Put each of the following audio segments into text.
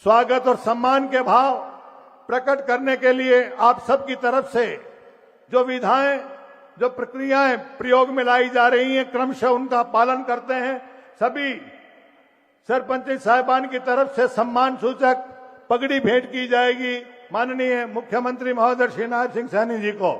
स्वागत और सम्मान के भाव प्रकट करने के लिए आप सबकी तरफ से जो विधाएं, जो प्रक्रियाएं प्रयोग में लाई जा रही हैं, क्रमशः उनका पालन करते हैं। सभी सरपंच साहिबान की तरफ से सम्मान सूचक पगड़ी भेंट की जाएगी माननीय मुख्यमंत्री महोदय श्री नायब सिंह सैनी जी को।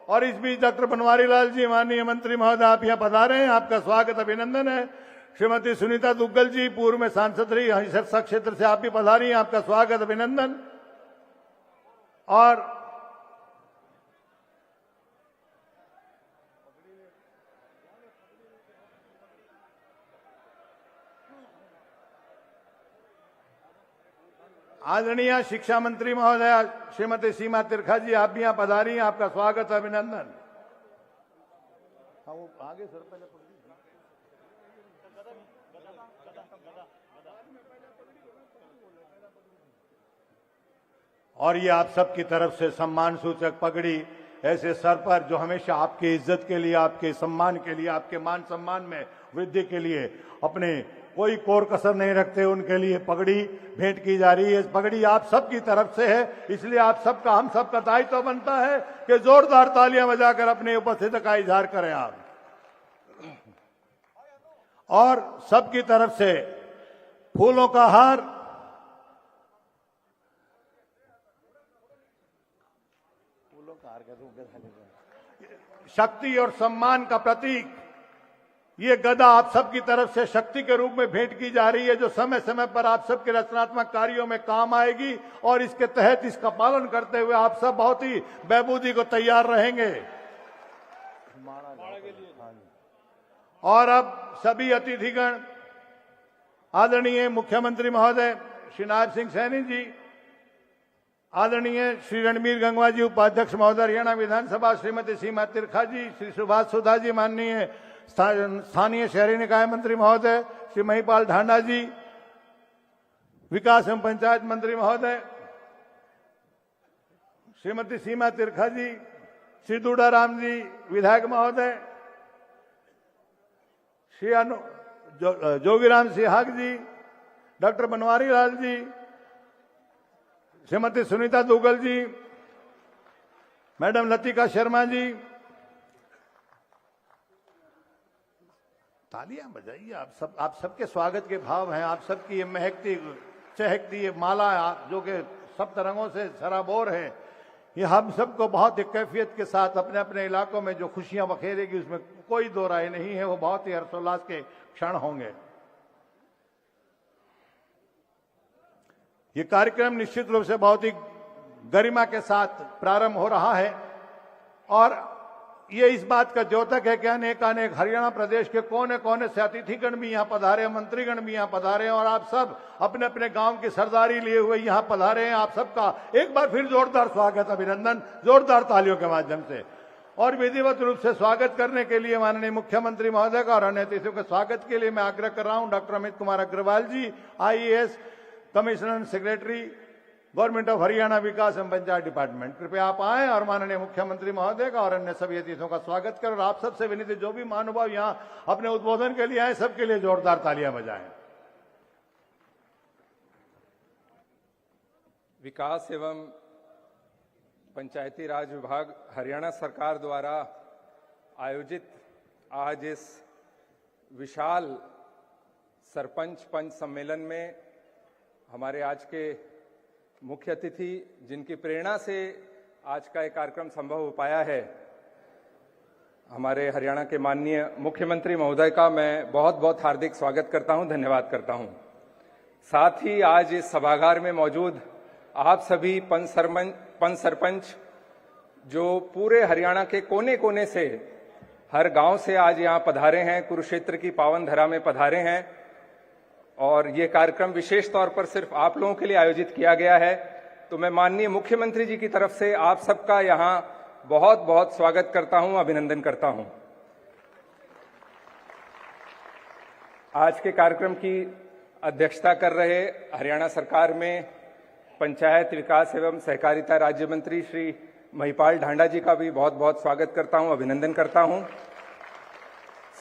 और इस बीच डॉक्टर बनवारी लाल जी, माननीय मंत्री महोदय, आप यहाँ पधारे हैं, आपका स्वागत अभिनंदन है। श्रीमती सुनीता दुग्गल जी, पूर्व में सांसद रही, हिरसा क्षेत्र से आप भी पधारी हैं, आपका स्वागत अभिनंदन। और आदरणीय शिक्षा मंत्री महोदया श्रीमती सीमा तिरखा जी, आप भी यहाँ पधारी हैं, आपका स्वागत अभिनंदन। आगे सर पहले और ये आप सबकी तरफ से सम्मान सूचक पगड़ी ऐसे सर पर जो हमेशा आपकी इज्जत के लिए, आपके सम्मान के लिए, आपके मान सम्मान में वृद्धि के लिए अपने कोई कोर कसर नहीं रखते, उनके लिए पगड़ी भेंट की जा रही है। इस पगड़ी आप सबकी तरफ से है, इसलिए आप सबका, हम सबका दायित्व तो बनता है कि जोरदार तालियां बजाकर अपनी उपस्थिति का इजहार करें आप। और सबकी तरफ से फूलों का हार, शक्ति और सम्मान का प्रतीक ये गदा आप सबकी तरफ से शक्ति के रूप में भेंट की जा रही है, जो समय समय पर आप सबके रचनात्मक कार्यों में काम आएगी। और इसके तहत इसका पालन करते हुए आप सब बहुत ही बहबूदी को तैयार रहेंगे। और अब सभी अतिथिगण, आदरणीय मुख्यमंत्री महोदय श्री नायब सिंह सैनी जी, आदरणीय श्री रणबीर गंगवा जी, उपाध्यक्ष महोदय हरियाणा विधानसभा, श्रीमती सीमा तिरखा जी, श्री सुभाष सुधा जी, माननीय स्थानीय शहरी निकाय मंत्री महोदय श्री महिपाल ढांडा जी, विकास एवं पंचायत मंत्री महोदय श्रीमती सीमा तिरखा जी, श्री दूडाराम जी विधायक महोदय, श्री जोगीराम सिहाग जी, डॉक्टर बनवारी लाल जी, श्रीमती सुनीता दुग्गल जी, मैडम लतिका शर्मा जी, तालियां बजाइए। आप सबके स्वागत के भाव हैं। आप सबकी ये महकती चहकती ये माला जो कि सब तरंगों से सराबोर है, ये हम सबको बहुत ही कैफियत के साथ अपने अपने इलाकों में जो खुशियां बखेरेगी, उसमें कोई दो राय नहीं है। वो बहुत ही हर्षोल्लास के क्षण होंगे। ये कार्यक्रम निश्चित रूप से बहुत ही गरिमा के साथ प्रारंभ हो रहा है और ये इस बात का द्योतक है कि अनेक हरियाणा प्रदेश के कोने कोने से अतिथिगण भी यहाँ पधारे, मंत्रीगण भी यहाँ पधारे और आप सब अपने अपने गांव की सरदारी लिए हुए यहाँ पधारे हैं। आप सबका एक बार फिर जोरदार स्वागत अभिनंदन, जोरदार तालियों के माध्यम से। और विधिवत रूप से स्वागत करने के लिए माननीय मुख्यमंत्री महोदय का और अन्य अतिथियों के स्वागत के लिए मैं आग्रह कर रहा हूँ doctor Amit Kumar Agarwal ji, IAS commissioner secretary, government of Haryana विकास एवं पंचायत डिपार्टमेंट, कृपया आप आए और माननीय मुख्यमंत्री महोदय का और अन्य सभी अतिथियों का स्वागत करें। और आप सबसे विनती, जो भी महानुभाव यहाँ अपने उद्बोधन के लिए आए, सबके लिए जोरदार तालियां बजाएं। विकास एवं पंचायती राज विभाग हरियाणा सरकार द्वारा आयोजित आज इस विशाल सरपंच पंच सम्मेलन में हमारे आज के मुख्य अतिथि, जिनकी प्रेरणा से आज का एक कार्यक्रम संभव हो पाया है, हमारे हरियाणा के माननीय मुख्यमंत्री महोदय का मैं बहुत बहुत हार्दिक स्वागत करता हूं, धन्यवाद करता हूं। साथ ही आज इस सभागार में मौजूद आप सभी पंच सरपंच जो पूरे हरियाणा के कोने कोने से, हर गांव से आज यहां पधारे हैं, कुरुक्षेत्र की पावन धरा में पधारे हैं और ये कार्यक्रम विशेष तौर पर सिर्फ आप लोगों के लिए आयोजित किया गया है। तो मैं माननीय मुख्यमंत्री जी की तरफ से आप सबका यहां बहुत बहुत स्वागत करता हूं, अभिनंदन करता हूं। आज के कार्यक्रम की अध्यक्षता कर रहे हरियाणा सरकार में पंचायत विकास एवं सहकारिता राज्य मंत्री श्री महिपाल ढांडा जी का भी बहुत बहुत स्वागत करता हूं, अभिनंदन करता हूं।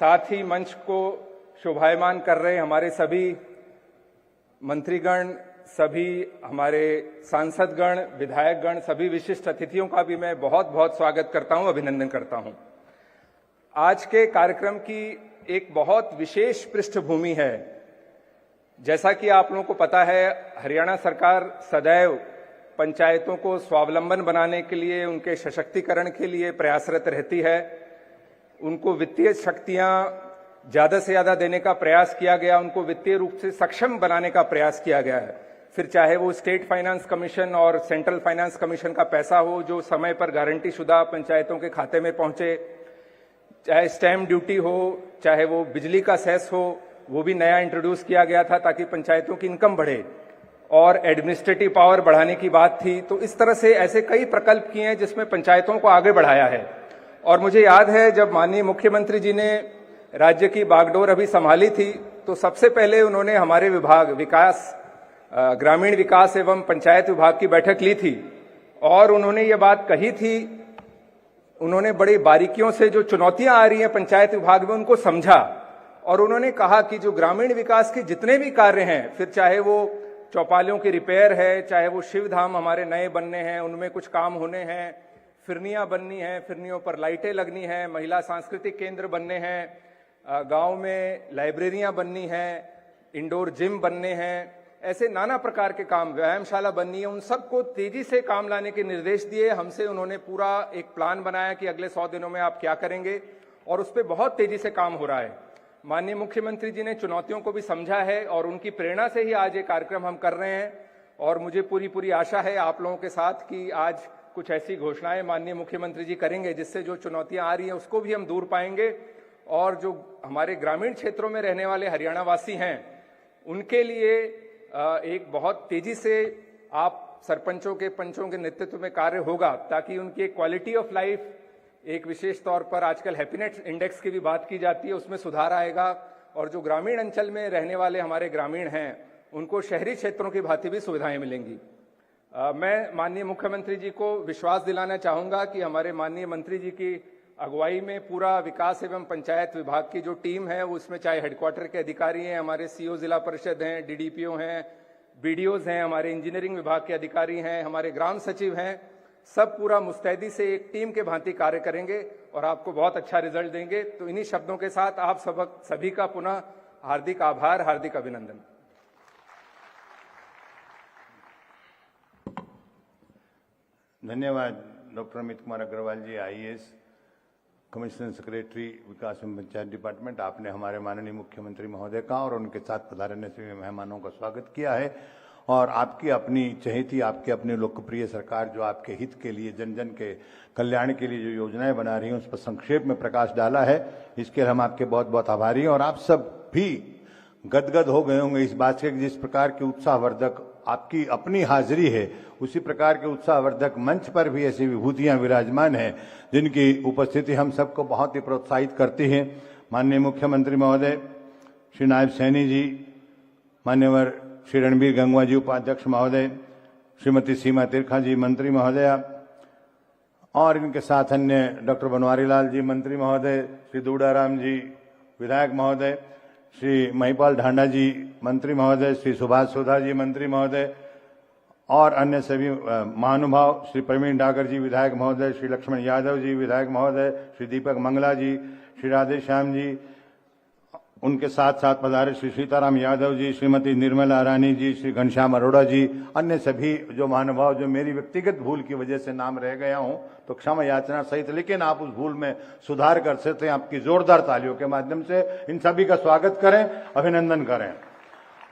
साथ ही मंच को शोभायमान कर रहे हमारे सभी मंत्रीगण, सभी हमारे सांसदगण, विधायकगण, सभी विशिष्ट अतिथियों का भी मैं बहुत बहुत स्वागत करता हूं, अभिनंदन करता हूं। आज के कार्यक्रम की एक बहुत विशेष पृष्ठभूमि है। जैसा कि आप लोगों को पता है, हरियाणा सरकार सदैव पंचायतों को स्वावलंबन बनाने के लिए, उनके सशक्तिकरण के लिए प्रयासरत रहती है। उनको वित्तीय शक्तियां ज्यादा से ज्यादा देने का प्रयास किया गया, उनको वित्तीय रूप से सक्षम बनाने का प्रयास किया गया है। फिर चाहे वो स्टेट फाइनेंस कमीशन और सेंट्रल फाइनेंस कमीशन का पैसा हो जो समय पर गारंटी शुदा पंचायतों के खाते में पहुंचे, चाहे स्टैम्प ड्यूटी हो, चाहे वो बिजली का सेस हो, वो भी नया इंट्रोड्यूस किया गया था ताकि पंचायतों की इनकम बढ़े, और एडमिनिस्ट्रेटिव पावर बढ़ाने की बात थी। तो इस तरह से ऐसे कई प्रकल्प किए हैं जिसमें पंचायतों को आगे बढ़ाया है। और मुझे याद है जब माननीय मुख्यमंत्री जी ने राज्य की बागडोर अभी संभाली थी तो सबसे पहले उन्होंने हमारे विभाग ग्रामीण विकास एवं पंचायत विभाग की बैठक ली थी और उन्होंने ये बात कही थी। उन्होंने बड़ी बारीकियों से जो चुनौतियां आ रही हैं पंचायत विभाग में उनको समझा और उन्होंने कहा कि जो ग्रामीण विकास के जितने भी कार्य हैं, फिर चाहे वो चौपालियों की रिपेयर है, चाहे वो शिव धाम हमारे नए बनने हैं उनमें कुछ काम होने हैं, फिरनियां बननी हैं, फिरनियों पर लाइटें लगनी हैं, महिला सांस्कृतिक केंद्र बनने हैं, गांव में लाइब्रेरियां बननी हैं, इंडोर जिम बनने हैं, ऐसे नाना प्रकार के काम, व्यायामशाला बननी है, उन सबको तेजी से काम लाने के निर्देश दिए। हमसे उन्होंने पूरा एक प्लान बनाया कि अगले 100 दिनों में आप क्या करेंगे, और उस पर बहुत तेजी से काम हो रहा है। माननीय मुख्यमंत्री जी ने चुनौतियों को भी समझा है और उनकी प्रेरणा से ही आज ये कार्यक्रम हम कर रहे हैं। और मुझे पूरी आशा है आप लोगों के साथ कि आज कुछ ऐसी घोषणाएं माननीय मुख्यमंत्री जी करेंगे जिससे जो चुनौतियां आ रही हैं उसको भी हम दूर पाएंगे, और जो हमारे ग्रामीण क्षेत्रों में रहने वाले हरियाणा वासी हैं उनके लिए एक बहुत तेजी से आप सरपंचों के, पंचों के नेतृत्व में कार्य होगा ताकि उनकी क्वालिटी ऑफ लाइफ, एक विशेष तौर पर आजकल हैप्पीनेस इंडेक्स की भी बात की जाती है, उसमें सुधार आएगा। और जो ग्रामीण अंचल में रहने वाले हमारे ग्रामीण हैं उनको शहरी क्षेत्रों की भांति भी सुविधाएं मिलेंगी। मैं माननीय मुख्यमंत्री जी को विश्वास दिलाना चाहूंगा कि हमारे माननीय मंत्री जी की अगुवाई में पूरा विकास एवं पंचायत विभाग की जो टीम है, उसमें चाहे हेडक्वार्टर के अधिकारी हैं, हमारे सीओ जिला परिषद हैं, डीडीपीओ हैं, बीडीओज हैं, हमारे इंजीनियरिंग विभाग के अधिकारी हैं, हमारे ग्राम सचिव हैं, सब पूरा मुस्तैदी से एक टीम के भांति कार्य करेंगे और आपको बहुत अच्छा रिजल्ट देंगे। तो इन्हीं शब्दों के साथ आप सभी का पुनः हार्दिक आभार, हार्दिक अभिनंदन। धन्यवाद डॉक्टर अमित कुमार अग्रवाल जी, आईएएस, कमिश्नर सेक्रेटरी विकास एवं पंचायत डिपार्टमेंट। आपने हमारे माननीय मुख्यमंत्री महोदय का और उनके साथ पधारने से मेहमानों का स्वागत किया है और आपकी अपनी चहेती, आपकी अपनी लोकप्रिय सरकार जो आपके हित के लिए, जन जन के कल्याण के लिए जो योजनाएं बना रही हैं उस पर संक्षेप में प्रकाश डाला है। इसके लिए हम आपके बहुत बहुत आभारी हैं। और आप सब भी गदगद हो गए होंगे इस बात से कि जिस प्रकार की उत्साहवर्धक आपकी अपनी हाजिरी है, उसी प्रकार के उत्साहवर्धक मंच पर भी ऐसी विभूतियां विराजमान हैं जिनकी उपस्थिति हम सबको बहुत ही प्रोत्साहित करती है। माननीय मुख्यमंत्री महोदय श्री नायब सैनी जी, मान्यवर श्री रणबीर गंगवा जी उपाध्यक्ष महोदय, श्रीमती सीमा तिरखा जी मंत्री महोदया, और इनके साथ अन्य डॉक्टर बनवारी लाल जी मंत्री महोदय, श्री दूडाराम जी विधायक महोदय, श्री महिपाल ढांडा जी मंत्री महोदय, श्री सुभाष सोधा जी मंत्री महोदय और अन्य सभी महानुभाव, श्री प्रवीण डागर जी विधायक महोदय, श्री लक्ष्मण यादव जी विधायक महोदय, श्री दीपक मंगला जी, श्री राधेश्याम जी, उनके साथ साथ पधारे श्री सीताराम यादव जी, श्रीमती निर्मला रानी जी, श्री घनश्याम अरोड़ा जी, अन्य सभी जो महानुभाव, जो मेरी व्यक्तिगत भूल की वजह से नाम रह गया हूं तो क्षमा याचना सहित, लेकिन आप उस भूल में सुधार कर सकते हैं आपकी जोरदार तालियों के माध्यम से। इन सभी का स्वागत करें, अभिनंदन करें।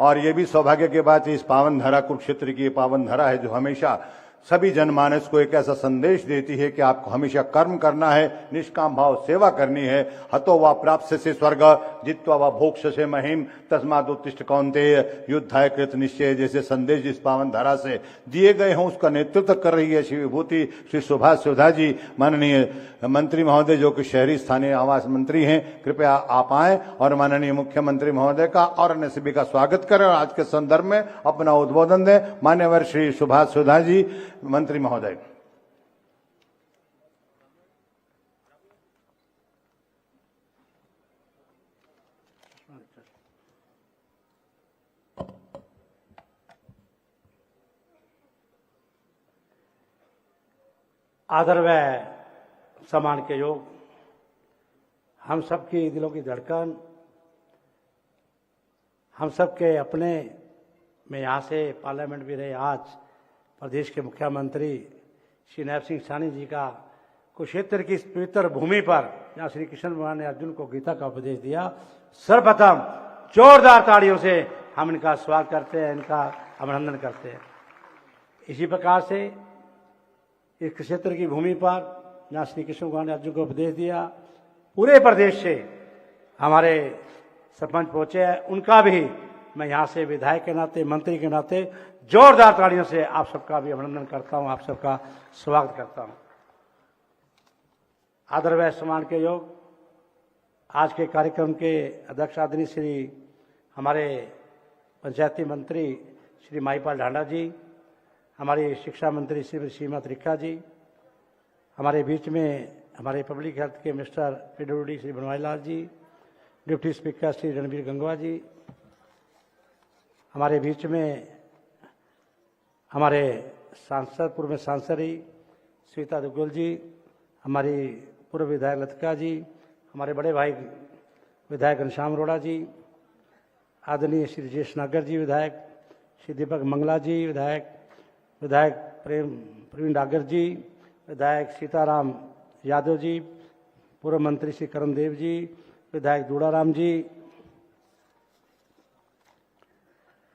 और ये भी सौभाग्य की बात है, इस पावन धरा कुरुक्षेत्र की पावन धरा है जो हमेशा सभी जनमानस को एक ऐसा संदेश देती है कि आपको हमेशा कर्म करना है, निष्काम भाव सेवा करनी है। हतो वा प्राप्स्य से स्वर्ग, जित्वा वा भोक्ष से महिम, तस्मात् उत्तिष्ठ कौन्तेय, युद्धाय कृत निश्चय, जैसे संदेश जिस पावन धरा से दिए गए हों उसका नेतृत्व कर रही है श्री विभूति श्री सुभाष सोधा जी, माननीय मंत्री महोदय जो कि शहरी स्थानीय आवास मंत्री हैं। कृपया आप आए और माननीय मुख्यमंत्री महोदय का और अन्य सभी का स्वागत करें और आज के संदर्भ में अपना उद्बोधन दें। मान्यवर श्री सुभाष सोधा जी मंत्री महोदय। आदर व सम्मान के योग, हम सबकी दिलों की धड़कन, हम सबके अपने में यहाँ से पार्लियामेंट भी रहे। आज प्रदेश के मुख्यमंत्री श्री नायब सिंह सैनी जी का कुरुक्षेत्र की इस पवित्र भूमि पर जहाँ श्री कृष्ण भगवान ने अर्जुन को गीता का उपदेश दिया, सर्वप्रथम जोरदार तालियों से हम इनका स्वागत करते हैं, इनका अभिनंदन करते हैं। इसी प्रकार से इस क्षेत्र की भूमि पर जहाँ श्री कृष्ण भगवान ने अर्जुन को उपदेश दिया, पूरे प्रदेश से हमारे सरपंच पहुंचे हैं, उनका भी मैं यहाँ से विधायक के नाते, मंत्री के नाते जोरदार तालियों से आप सबका भी अभिनंदन करता हूँ, आप सबका स्वागत करता हूँ। आदर व सम्मान के योग, आज के कार्यक्रम के अध्यक्ष आदरणीय श्री हमारे पंचायती मंत्री श्री माहीपाल ढांडा जी, हमारी शिक्षा मंत्री श्रीमती रिक्का जी, हमारे बीच में हमारे पब्लिक हेल्थ के minister PWD Shri Banwari Lal ji, deputy speaker Shri Ranbir Gangwa जी, हमारे बीच में हमारे सांसद, पूर्व में सांसद श्वेता दुग्गल जी, हमारी पूर्व विधायक लतिका जी, हमारे बड़े भाई विधायक घनश्याम अरोड़ा जी, आदरणीय श्री राजेश नागर जी विधायक, श्री दीपक मंगला जी विधायक प्रवीण डागर जी, विधायक सीताराम यादव जी, पूर्व मंत्री श्री करण देव जी, विधायक दूड़ाराम जी,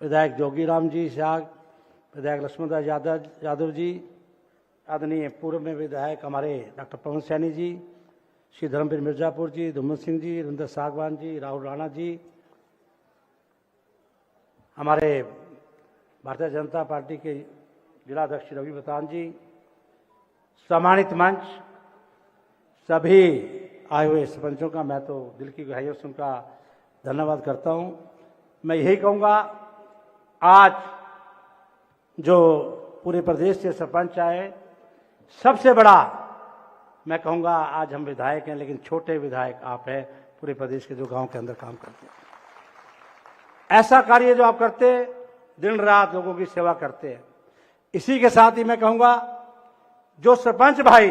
विधायक जोगीराम जी शाह, विधायक लक्ष्मणदास यादव जी, आदरणीय पूर्व में विधायक हमारे डॉक्टर पवन सैनी जी, श्री धर्मवीर मिर्जापुर जी, धूमन सिंह जी, रविंद्र सागवान जी, राहुल राणा जी, हमारे भारतीय जनता पार्टी के जिला अध्यक्ष रवि बतान जी, सम्मानित मंच, सभी आए हुए सरपंचों का मैं तो दिल की गहराइयों से उनका धन्यवाद करता हूं। मैं यही कहूंगा, आज जो पूरे प्रदेश से सरपंच आए, सबसे बड़ा मैं कहूंगा आज हम विधायक हैं, लेकिन छोटे विधायक आप हैं पूरे प्रदेश के जो गांव के अंदर काम करते हैं। ऐसा कार्य जो आप करते हैं, दिन रात लोगों की सेवा करते हैं। इसी के साथ ही मैं कहूंगा, जो सरपंच भाई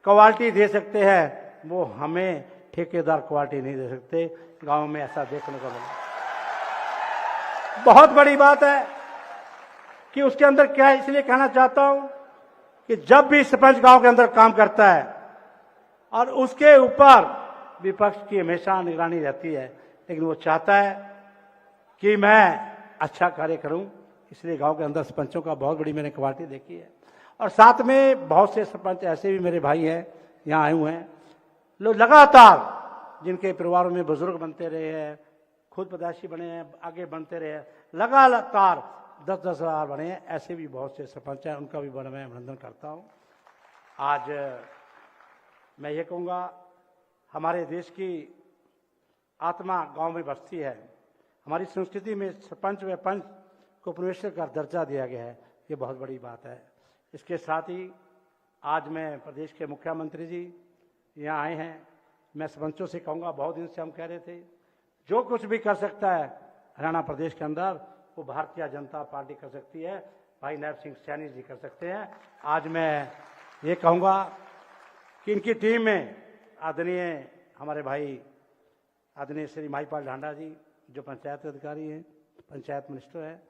क्वालिटी दे सकते हैं, वो हमें ठेकेदार क्वालिटी नहीं दे सकते। गांव में ऐसा देखने को मिला। बहुत बड़ी बात है कि उसके अंदर क्या है, इसलिए कहना चाहता हूं कि जब भी सरपंच गांव के अंदर काम करता है और उसके ऊपर विपक्ष की हमेशा निगरानी रहती है, लेकिन वो चाहता है कि मैं अच्छा कार्य करूं, इसलिए गांव के अंदर सरपंचों का बहुत बड़ी मैंने क्वालिटी देखी है। और साथ में बहुत से सरपंच ऐसे भी मेरे भाई हैं, यहाँ आए हुए हैं, लोग लगातार जिनके परिवारों में बुजुर्ग बनते रहे हैं, खुद प्रत्याशी बने हैं, आगे बनते रहे हैं, लगातार 10-10 बार बने हैं, ऐसे भी बहुत से सरपंच हैं, उनका भी बड़ा मैं अभिनंदन करता हूँ। आज मैं ये कहूँगा, हमारे देश की आत्मा गांव में बसती है। हमारी संस्कृति में सरपंच व पंच को परमेश्वर का दर्जा दिया गया है, ये बहुत बड़ी बात है। इसके साथ ही आज मैं प्रदेश के मुख्यमंत्री जी यहाँ आए हैं। मैं सरपंचों से कहूँगा, बहुत दिन से हम कह रहे थे, जो कुछ भी कर सकता है हरियाणा प्रदेश के अंदर, वो भारतीय जनता पार्टी कर सकती है, भाई नायब सिंह सैनी जी कर सकते हैं। आज मैं ये कहूँगा कि इनकी टीम में आदरणीय हमारे भाई आदरणीय श्री माहीपाल ढांडा जी, जो पंचायत अधिकारी हैं, पंचायत मिनिस्टर हैं,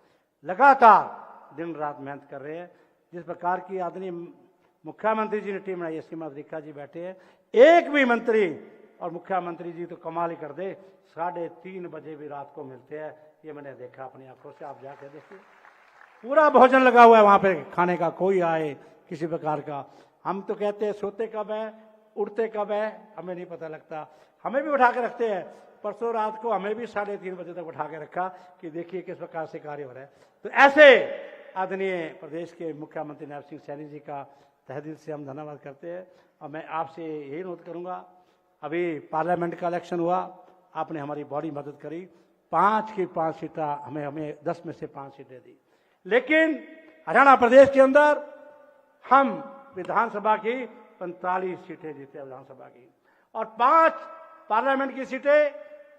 लगातार दिन रात मेहनत कर रहे हैं। जिस प्रकार की आदरणीय मुख्यमंत्री जी ने टीम बनाई है, श्रीमती रिक्का जी बैठे हैं, एक भी मंत्री और मुख्यमंत्री जी तो कमाल ही कर दे, 3:30 बजे भी रात को मिलते हैं। ये मैंने देखा अपनी आंखों से, आप जाके देखिए, पूरा भोजन लगा हुआ है वहां पे खाने का, कोई आए किसी प्रकार का। हम तो कहते हैं सोते कब है, उठते कब है, हमें नहीं पता लगता। हमें भी उठा के रखते हैं। परसों रात को हमें भी 3:30 बजे तक उठा के रखा कि देखिए किस प्रकार से कार्य हो रहा है। तो ऐसे आदरणीय प्रदेश के मुख्यमंत्री नायब सिंह सैनी जी का तहे दिल से हम धन्यवाद करते हैं। और मैं आपसे यही अनुरोध करूंगा, अभी पार्लियामेंट का इलेक्शन हुआ, आपने हमारी बड़ी मदद करी, 5 की 5 सीटें हमें 10 में से 5 सीटें दी, लेकिन हरियाणा प्रदेश के अंदर हम विधानसभा की 45 सीटें जीते विधानसभा की, और 5 पार्लियामेंट की सीटें,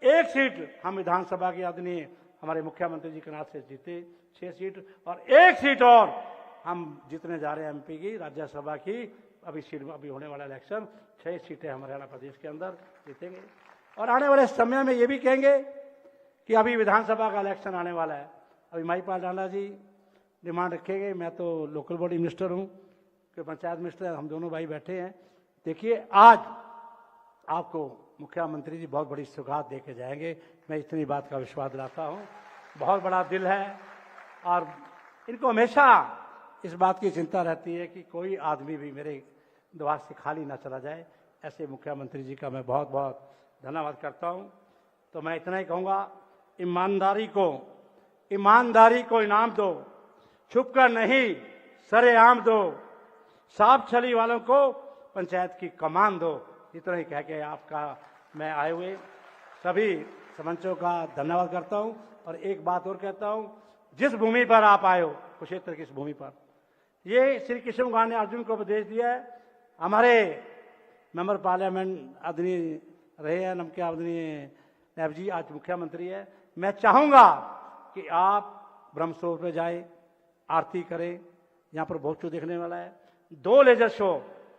1 सीट हम विधानसभा की आदरणीय हमारे मुख्यमंत्री जी के नाथ से जीते, 6 सीट, और 1 सीट और हम जीतने जा रहे हैं एमपी की राज्यसभा की अभी होने वाला इलेक्शन 6 सीटें हमारे हरियाणा प्रदेश के अंदर जीतेंगे। और आने वाले समय में ये भी कहेंगे कि अभी विधानसभा का इलेक्शन आने वाला है। अभी महिपाल डांडा जी डिमांड रखेंगे, मैं तो लोकल बॉडी मिनिस्टर हूँ, कि पंचायत मिनिस्टर, हम दोनों भाई बैठे हैं। देखिए आज आपको मुख्यमंत्री जी बहुत बड़ी सौगात दे के जाएंगे, मैं इतनी बात का विश्वास दिलाता हूँ। बहुत बड़ा दिल है और इनको हमेशा इस बात की चिंता रहती है कि कोई आदमी भी मेरे द्वार से खाली ना चला जाए। ऐसे मुख्यमंत्री जी का मैं बहुत बहुत धन्यवाद करता हूँ। तो मैं इतना ही कहूँगा, ईमानदारी को इनाम दो, छुपकर नहीं सरेआम दो, साफ छली वालों को पंचायत की कमान दो। इतना ही कह के आपका मैं आए हुए सभी सरपंचों का धन्यवाद करता हूं। और एक बात और कहता हूं, जिस भूमि पर आप आए हो, कुरुक्षेत्र की इस भूमि पर, ये श्री कृष्ण भगवान ने अर्जुन को उपदेश दिया है। हमारे मेंबर पार्लियामेंट आदरणीय रहे हैं नमके आदरणीय नायब जी, आज मुख्यमंत्री है। मैं चाहूंगा कि आप ब्रह्मस्वरूप में जाए, आरती करें। यहाँ पर बहुत कुछ देखने वाला है। 2 लेजर शो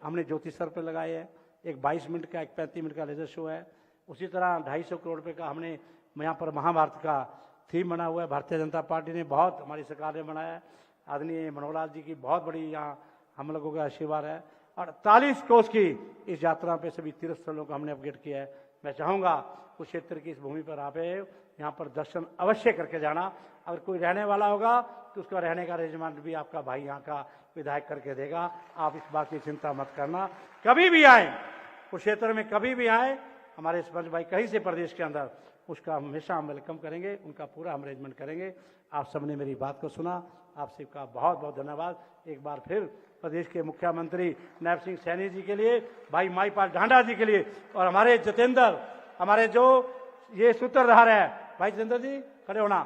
हमने ज्योति सर पर लगाए हैं, एक 22 मिनट का, एक 35 मिनट का लेजर शो है। उसी तरह 250 करोड़ रुपए का हमने यहाँ पर महाभारत का थीम बना हुआ है। भारतीय जनता पार्टी ने बहुत, हमारी सरकार ने बनाया है। आदरणीय मनोहर लाल जी की बहुत बड़ी यहाँ हम लोगों का आशीर्वाद है। 48 कोस की इस यात्रा पे सभी तीर्थ स्थलों को हमने अपग्रेड किया है। मैं चाहूँगा कुरुक्षेत्र की इस भूमि पर आप यहाँ पर दर्शन अवश्य करके जाना। अगर कोई रहने वाला होगा तो उसका रहने का अरेंजमेंट भी आपका भाई यहाँ का विधायक करके देगा। आप इस बात की चिंता मत करना। कभी भी आए कुरुक्षेत्र में, कभी भी आए, हमारे सरपंच भाई कहीं से प्रदेश के अंदर, उसका हमेशा हम वेलकम करेंगे, उनका पूरा हम अरेंजमेंट करेंगे। आप सबने मेरी बात को सुना, आप सबका बहुत बहुत धन्यवाद। एक बार फिर प्रदेश के मुख्यमंत्री नायब सिंह सैनी जी के लिए, भाई महिपाल डांडा जी के लिए, और हमारे जितेंद्र, हमारे जो ये सूत्रधार है, भाई जितेंद्र जी खड़े होना,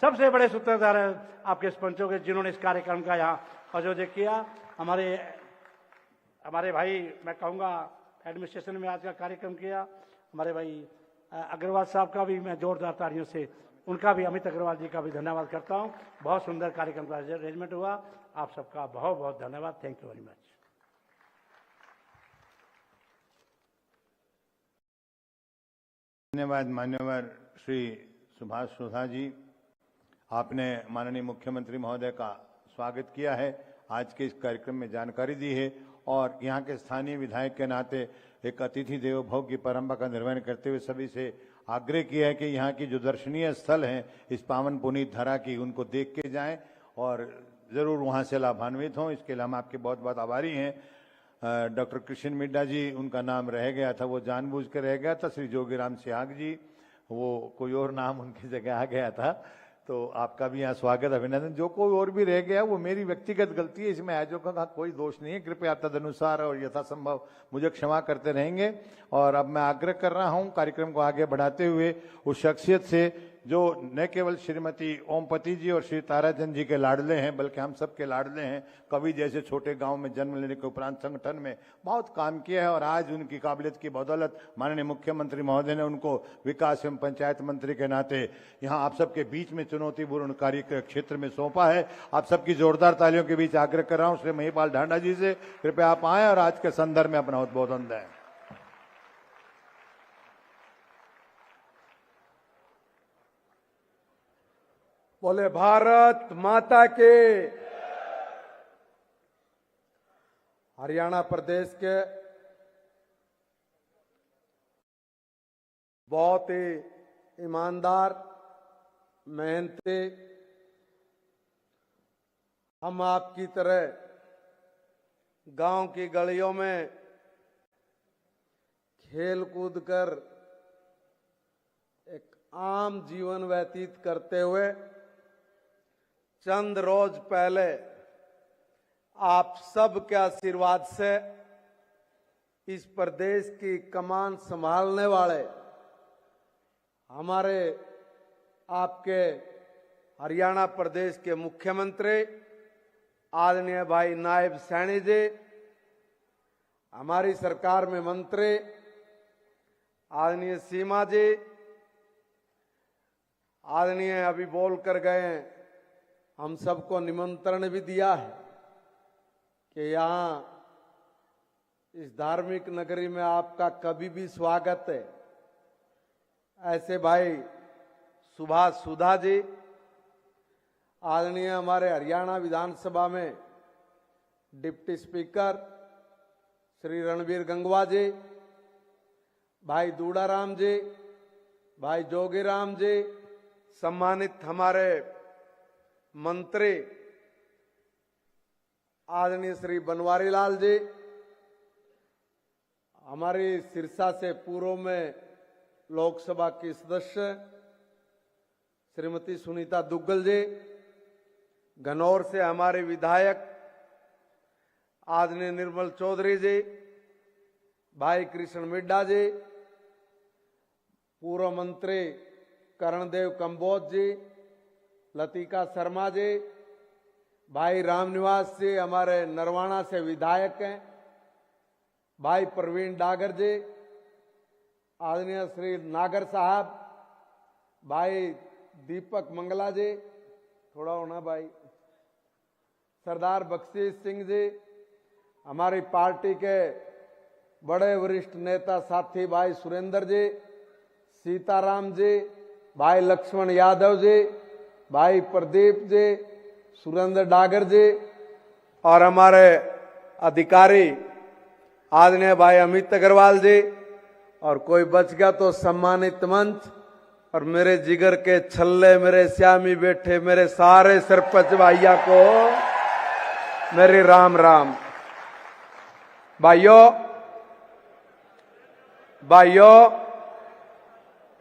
सबसे बड़े सूत्रधार है आपके सरपंचों के, जिन्होंने इस कार्यक्रम का यहाँ आयोजन किया। हमारे भाई, मैं कहूँगा एडमिनिस्ट्रेशन में आज का कार्यक्रम किया, हमारे भाई अग्रवाल साहब का भी मैं जोरदार तालियों से, उनका भी, अमित अग्रवाल जी का भी धन्यवाद करता हूँ। बहुत सुंदर कार्यक्रम का अरेंजमेंट हुआ। आप सबका बहुत बहुत धन्यवाद। Thank you very much. धन्यवाद मान्यवर श्री सुभाष सोधा जी, आपने माननीय मुख्यमंत्री महोदय का स्वागत किया है, आज के इस कार्यक्रम में जानकारी दी है और यहाँ के स्थानीय विधायक के नाते एक अतिथि देवो भव की परंपरा का निर्वहन करते हुए सभी से आग्रह किया है कि यहाँ की जो दर्शनीय स्थल हैं इस पावन पुनीत धरा की, उनको देख के जाएं और जरूर वहाँ से लाभान्वित हों। इसके लिए हम आपके बहुत बहुत आभारी हैं। डॉक्टर कृष्ण मिड्डा जी, उनका नाम रह गया था, वो जानबूझ के रह गया था। श्री जोगीराम सिहाग जी, वो कोई और नाम उनकी जगह आ गया था, तो आपका भी यहाँ स्वागत, अभिनंदन। जो कोई और भी रह गया वो मेरी व्यक्तिगत गलती है, इसमें आयोजकों का कोई दोष नहीं है। कृपया तदनुसार और यथासंभव मुझे क्षमा करते रहेंगे। और अब मैं आग्रह कर रहा हूँ कार्यक्रम को आगे बढ़ाते हुए उस शख्सियत से जो न केवल श्रीमती ओमपति जी और श्री ताराचंद जी के लाडले हैं, बल्कि हम सब के लाडले हैं। कवि जैसे छोटे गांव में जन्म लेने के उपरांत संगठन में बहुत काम किया है और आज उनकी काबिलियत की बदौलत माननीय मुख्यमंत्री महोदय ने उनको विकास एवं पंचायत मंत्री के नाते यहाँ आप सबके बीच में चुनौतीपूर्ण कार्य के क्षेत्र में सौंपा है। आप सबकी जोरदार तालियों के बीच आग्रह कर रहा हूँ श्री महिपाल डांडा जी से, कृपया आप आए और आज के संदर्भ में अपना उद्बोधन दें। बोले भारत माता के। हरियाणा प्रदेश के बहुत ही ईमानदार, मेहनती, हम आपकी तरह गांव की गलियों में खेल कूद कर एक आम जीवन व्यतीत करते हुए चंद रोज पहले आप सब के आशीर्वाद से इस प्रदेश की कमान संभालने वाले हमारे आपके हरियाणा प्रदेश के मुख्यमंत्री आदरणीय भाई नायब सैनी जी, हमारी सरकार में मंत्री आदरणीय सीमा जी, आदरणीय अभी बोल कर गए, हम सबको निमंत्रण भी दिया है। कि यहाँ इस धार्मिक नगरी में आपका कभी भी स्वागत है। ऐसे भाई सुभाष सुधा जी, आदरणीय हमारे हरियाणा विधानसभा में डिप्टी स्पीकर श्री रणवीर गंगवा जी, भाई दूड़ाराम जी, भाई जोगीराम जी, सम्मानित हमारे मंत्री आदरणीय श्री बनवारी लाल जी, हमारी सिरसा से पूर्व में लोकसभा की सदस्य श्रीमती सुनीता दुग्गल जी, घनौर से हमारे विधायक आदरणीय निर्मल चौधरी जी, भाई कृष्ण मिड्डा जी, पूर्व मंत्री करणदेव कंबोज जी, लतिका शर्मा जी, भाई रामनिवास जी हमारे नरवाना से विधायक हैं, भाई प्रवीण डागर जी, आदरणीय श्री नागर साहब, भाई दीपक मंगला जी, थोड़ा होना भाई, सरदार बख्शीश सिंह जी, हमारी पार्टी के बड़े वरिष्ठ नेता साथी भाई सुरेंद्र जी, सीताराम जी, भाई लक्ष्मण यादव जी, भाई प्रदीप जी, सुरेंद्र डागर जी और हमारे अधिकारी आदरणीय भाई अमित अग्रवाल जी, और कोई बच गया तो सम्मानित मंच और मेरे जिगर के छल्ले, मेरे श्यामी बैठे मेरे सारे सरपंच भाइयों को मेरी राम राम। भाइयों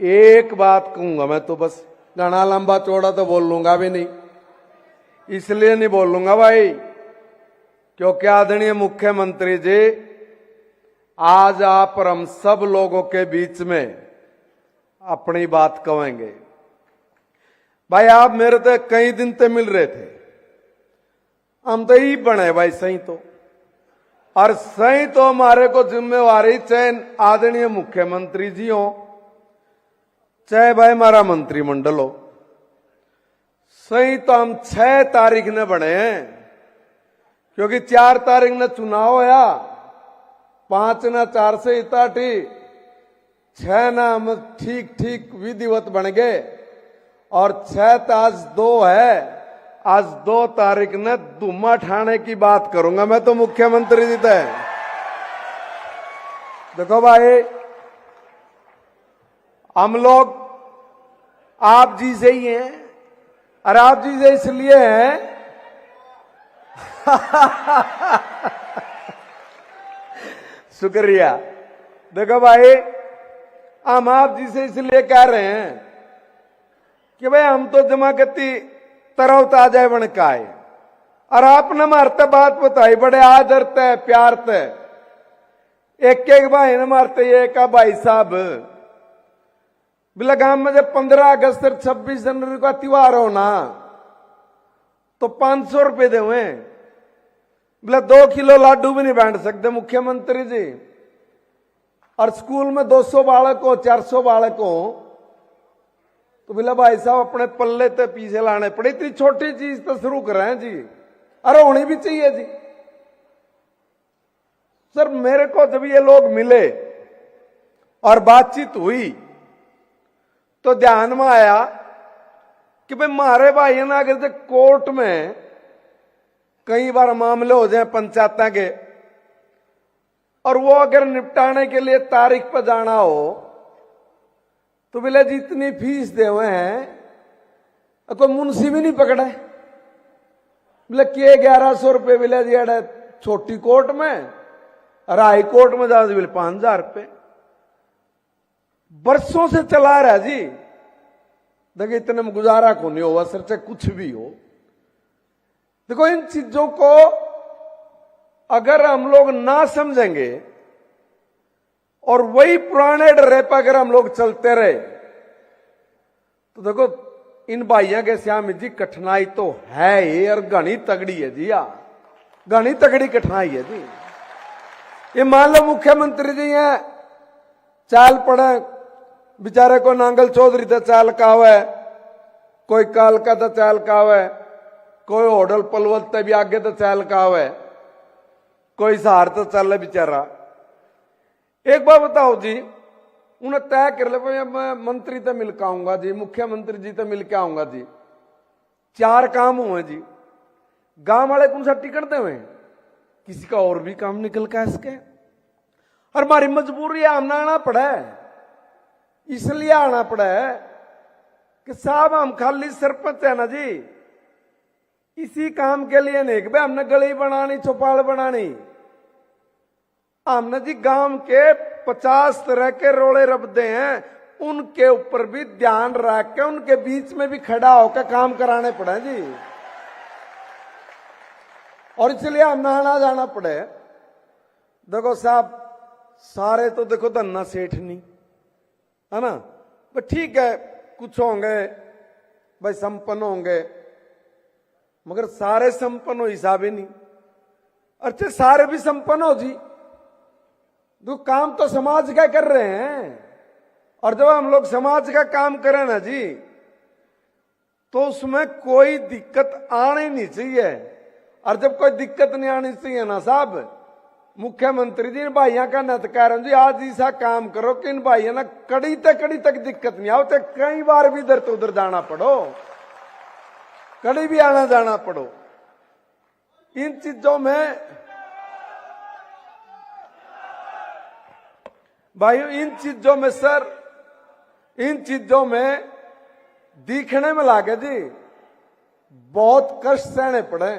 एक बात कहूंगा मैं, तो बस घना लंबा चौड़ा तो बोल लूंगा भी नहीं, इसलिए नहीं बोल लूंगा भाई क्योंकि आदरणीय मुख्यमंत्री जी आज आप और हम सब लोगों के बीच में अपनी बात कहेंगे। भाई आप मेरे तो कई दिन से मिल रहे थे, हम तो ही बने भाई सही तो, और सही तो हमारे को जिम्मेवारी चाहे आदरणीय मुख्यमंत्री जी हो चाहे भाई हमारा मंत्रिमंडल हो, सही तो हम 6 तारीख ने बने हैं क्योंकि 4 तारीख ने चुनाव होया, 5 ना 4 से इताटी, 6 ना हम ठीक ठीक विधिवत बन गए और 6 तो आज 2 है, आज 2 तारीख ने धुम्मा ठाने की बात करूंगा मैं तो मुख्यमंत्री जी से। देखो भाई हम लोग आप जी से ही हैं, और आप जी से इसलिए हैं शुक्रिया। देखो भाई हम आप जी से इसलिए कह रहे हैं कि भाई हम तो जमाकती तरह ताजा बन का है, और आपने मारते बात बताई बड़े आदर ते प्यार ते, एक एक भाई ने मारते ये का भाई साहब बिला गांव में जब 15 अगस्त और 26 जनवरी का त्योहार हो ना तो 500 रुपए दे हुए, बोले 2 किलो लाडू भी नहीं बांट सकते मुख्यमंत्री जी, और स्कूल में 200 बालक हो 400 बालक हो तो बोला भाई साहब अपने पल्ले ते पीछे लाने पड़े, इतनी छोटी चीज तो शुरू कर रहे हैं जी, अरे होनी भी चाहिए जी। सर मेरे को जब ये लोग मिले और बातचीत हुई तो ध्यान में आया कि भाई मारे भाई ना अगर कोर्ट में कई बार मामले हो जाए पंचायत के और वो अगर निपटाने के लिए तारीख पर जाना हो तो बोले जी इतनी फीस दे हुए हैं, कोई मुंशी भी नहीं पकड़े, बोले के 1100 रुपये बोले जी अड़े छोटी कोर्ट में, और हाई कोर्ट में जा बोले 5000 रुपये। बरसों से चला रहा जी, देखिए इतने में गुजारा को नहीं होगा सर, चाहे कुछ भी हो। देखो इन चीजों को अगर हम लोग ना समझेंगे और वही पुराने डरे पर अगर हम लोग चलते रहे तो देखो इन भाइयों के श्याम जी कठिनाई तो है ही, और घनी तगड़ी है जी, घनी तगड़ी कठिनाई है जी। ये मान लो मुख्यमंत्री जी हैं, चाल पड़े बेचारे को नांगल चौधरी तो चाल कावे, कोई कालका तो चाल कावे, कोई होडल पलवल ते भी आगे तो चाल कावे, कोई सहार तो चल बेचारा। एक बात बताओ जी, उन्हें तय कर ले भाई मैं मंत्री तो मिल के आऊंगा जी, मुख्यमंत्री जी तो मिल के आऊंगा जी, 4 काम हुए जी। गांव वाले कौन सा टिकट दे हुए, किसी का और भी काम निकल के इसके। और हमारी मजबूरी है, हमने आना पड़ा है, इसलिए आना पड़ा है कि साहब हम खाली सरपंच है ना जी, इसी काम के लिए नहीं कि भाई हमने गली बनानी, चौपाल बनानी। हमने जी गांव के 50 तरह के रोड़े रबदे हैं, उनके ऊपर भी ध्यान रख के उनके बीच में भी खड़ा होकर काम कराने पड़े जी। और इसलिए हम आना जाना पड़े। देखो साहब, सारे तो देखो धन्ना सेठ नहीं है ना, बस ठीक है, कुछ होंगे भाई संपन्न होंगे, मगर सारे संपन्न हो हिसाब ही नहीं। अच्छा सारे भी संपन्न हो जी, तो काम तो समाज का कर रहे हैं। और जब हम लोग समाज का काम करें ना जी, तो उसमें कोई दिक्कत आनी नहीं चाहिए। और जब कोई दिक्कत नहीं आनी चाहिए ना साहब, मुख्यमंत्री जी इन भाइयों का नत कह रहे हैं जी, आज ऐसा काम करो कि इन भाइयों ना कड़ी तक दिक्कत नहीं आओ, तो कई बार भी इधर तो उधर जाना पड़ो, कड़ी भी आना जाना पड़ो। इन चीजों में भाइयों, इन चीजों में सर, इन चीजों में दिखने में लागे जी बहुत कष्ट सहने पड़े।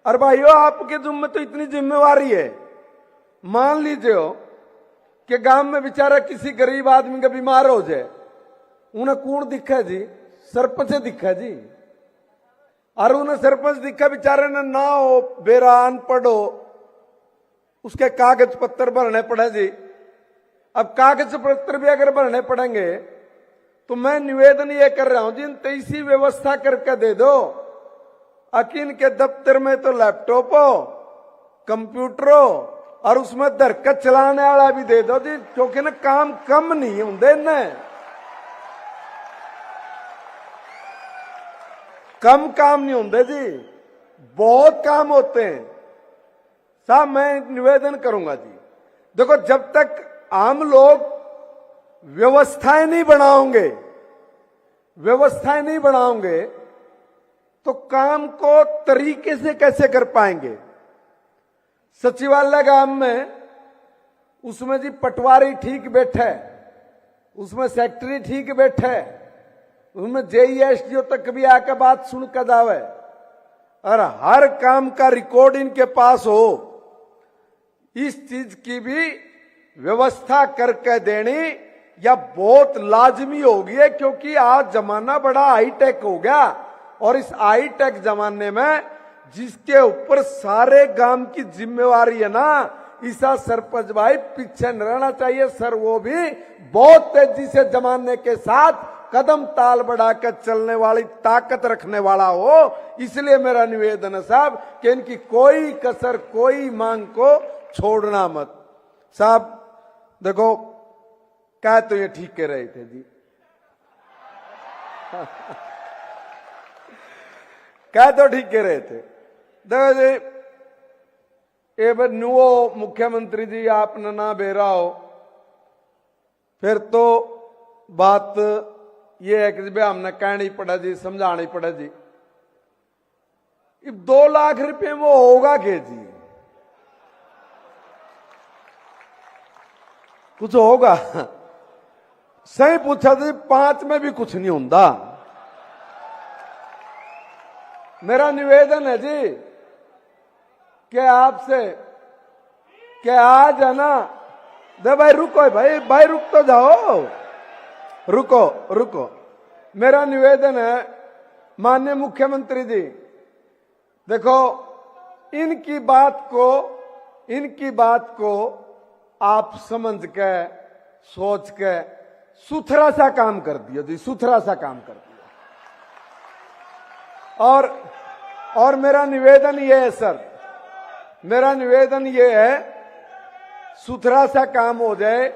और भाइयों आपके जुम्मे तो इतनी जिम्मेवारी है, मान लीजिए हो कि गांव में बेचारा किसी गरीब आदमी का बीमार हो जाए, उन्हें कौन दिखा जी, सरपंच दिखा जी। और उन्हें सरपंच दिखा बेचारे ने ना हो, बेरान पढ़ो, उसके कागज पत्र भरने पड़े जी। अब कागज पत्र भी अगर भरने पड़ेंगे तो मैं निवेदन ये कर रहा हूं जी, इन 23 व्यवस्था करके दे दो। अकिन के दफ्तर में तो लैपटॉप हो, कंप्यूटर हो, और उसमें दरकत चलाने वाला भी दे दो जी, क्योंकि ना काम कम नहीं होंगे न, कम काम नहीं होंगे जी, बहुत काम होते हैं साहब। मैं निवेदन करूंगा जी, देखो जब तक हम लोग व्यवस्थाएं नहीं बनाओगे, व्यवस्थाएं नहीं बनाओगे तो काम को तरीके से कैसे कर पाएंगे। सचिवालय गांव में उसमें जी पटवारी ठीक बैठे, उसमें सेक्रेटरी ठीक बैठे, उसमें जेईएसडीओ तक भी आकर बात सुन कर जावे, और हर काम का रिकॉर्ड इनके पास हो। इस चीज की भी व्यवस्था करके देनी या बहुत लाजमी होगी है, क्योंकि आज जमाना बड़ा हाईटेक हो गया। और इस हाईटेक जमाने में जिसके ऊपर सारे गांव की जिम्मेवारी है ना, ईसा सरपंच भाई पीछे न रहना चाहिए सर। वो भी बहुत तेजी से जमाने के साथ कदम ताल बढ़ाकर चलने वाली ताकत रखने वाला हो। इसलिए मेरा निवेदन है साहब कि इनकी कोई कसर, कोई मांग को छोड़ना मत साहब। देखो क्या तो ये ठीक कह रहे थे जी क्या तो ठीक कह रहे थे। देखो जी, ये नुओ मुख्यमंत्री जी आपने ना बेरा हो, फिर तो बात ये है कि भाई हमने कहना ही पड़ा जी, समझाना ही पड़ा जी। 2 लाख रुपए वो होगा के जी, कुछ होगा सही पूछा जी, 5 में भी कुछ नहीं होता। मेरा निवेदन है जी कि आपसे कि आज है ना, दे भाई रुको, भाई रुक तो जाओ, रुको। मेरा निवेदन है माननीय मुख्यमंत्री जी, देखो इनकी बात को आप समझ के, सोच के सुथरा सा काम कर दिया जी, सुथरा सा काम कर दिया। और मेरा निवेदन ये है सर, मेरा निवेदन ये है सुथरा सा काम हो जाए,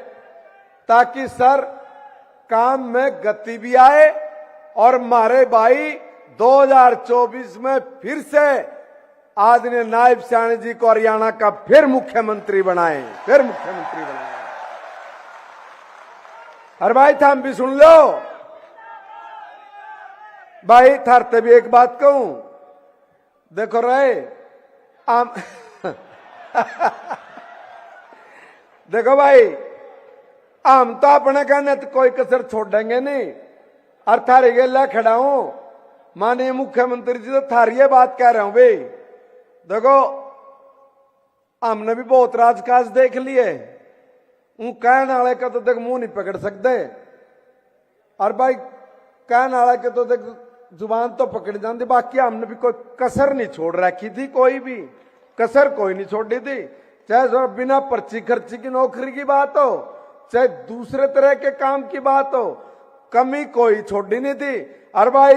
ताकि सर काम में गति भी आए और हमारे भाई 2024 में फिर से आदरणीय नायब सैनी जी को हरियाणा का फिर मुख्यमंत्री बनाए, फिर मुख्यमंत्री बनाए। अरे भाई थाम भी सुन लो भाई, थारते भी एक बात कहूं, देखो रहे आम देखो भाई, हम तो अपने कहने तो कोई कसर छोड़ेंगे नहीं, और थारी गेला खड़ा हूं, माननीय मुख्यमंत्री जी तो थारी ये बात कह रहा हूं भाई। देखो हमने भी बहुत राजकाज देख लिए, कहने वाले का तो देख मुंह नहीं पकड़ सकते, और भाई कहने वाले के तो देख जुबान तो पकड़ जाती, बाकी हमने भी कोई कसर नहीं छोड़ रखी थी, कोई भी कसर कोई नहीं छोड़ी थी, चाहे जो बिना पर्ची खर्ची की नौकरी की बात हो, चाहे दूसरे तरह के काम की बात हो, कमी कोई छोड़ी नहीं थी। और भाई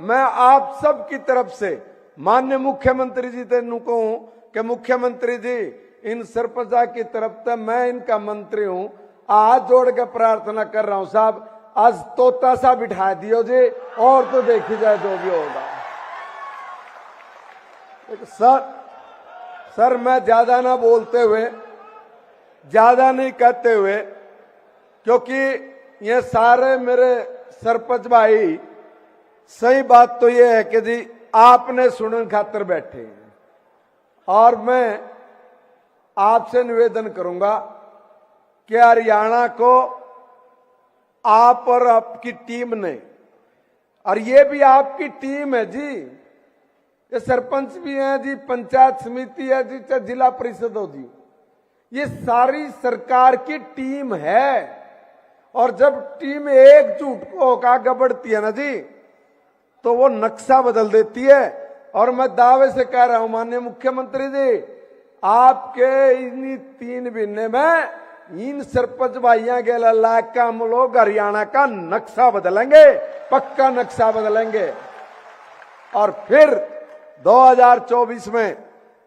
मैं आप सब की तरफ से माननीय मुख्यमंत्री जी से कहूं कि मुख्यमंत्री जी इन सरपंचा की तरफ से मैं इनका मंत्री हूं, हाथ जोड़ के प्रार्थना कर रहा हूं साहब, आज तोता सा बिठा दियो जी, और तो देखी जाए जो भी होगा। सर मैं ज्यादा ना बोलते हुए, ज्यादा नहीं कहते हुए, क्योंकि ये सारे मेरे सरपंच भाई, सही बात तो ये है कि जी आपने सुनने खातर बैठे हैं, और मैं आपसे निवेदन करूंगा कि हरियाणा को आप और आपकी टीम ने, और ये भी आपकी टीम है जी, ये सरपंच भी हैं जी, पंचायत समिति है जी, चाहे जिला परिषद हो जी, ये सारी सरकार की टीम है। और जब टीम एकजुट होकर आगे बढ़ती है ना जी, तो वो नक्शा बदल देती है। और मैं दावे से कह रहा हूं माननीय मुख्यमंत्री जी, आपके इन्हीं 3 महीने में इन सरपंच भाइयों के लायक का हम लोग हरियाणा का नक्शा बदलेंगे, पक्का नक्शा बदलेंगे, और फिर 2024 में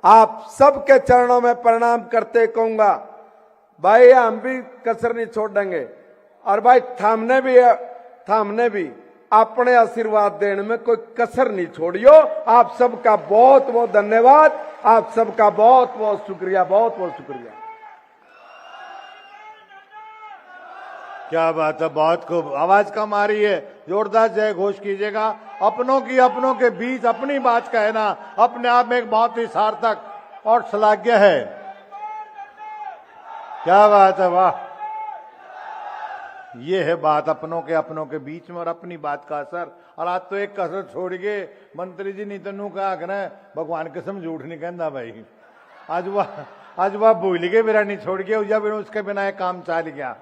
आप सबके चरणों में प्रणाम करते कहूंगा भाई हम भी कसर नहीं छोड़ेंगे, और भाई थामने भी अपने आशीर्वाद देने में कोई कसर नहीं छोड़ियो। आप सबका बहुत बहुत धन्यवाद, आप सबका बहुत बहुत शुक्रिया, बहुत बहुत शुक्रिया। क्या बात है, बहुत खूब, आवाज कम आ रही है, जोरदार जय घोष कीजिएगा। अपनों के बीच अपनी बात कहना अपने आप में एक बहुत ही सार्थक और श्लाघ्य है। क्या बात है, वाह, ये है बात, अपनों के बीच में और अपनी बात का असर। और आज तो एक कसर छोड़ के मंत्री जी नहीं तनु का भगवान कसम झूठ नहीं कहता भाई, आज वह भूल के मेरा नहीं छोड़ के, जब उसके बिना एक काम चल गया।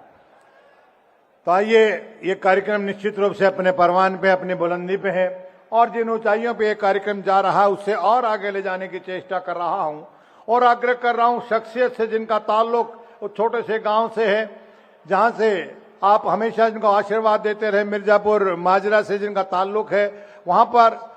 तो आइए, ये कार्यक्रम निश्चित रूप से अपने परवान पे, अपनी बुलंदी पे है, और जिन ऊंचाइयों पे ये कार्यक्रम जा रहा है उससे और आगे ले जाने की चेष्टा कर रहा हूं, और आग्रह कर रहा हूं शख्सियत से जिनका ताल्लुक उस छोटे से गांव से है, जहां से आप हमेशा जिनको आशीर्वाद देते रहे, मिर्जापुर माजरा से जिनका ताल्लुक है, वहां पर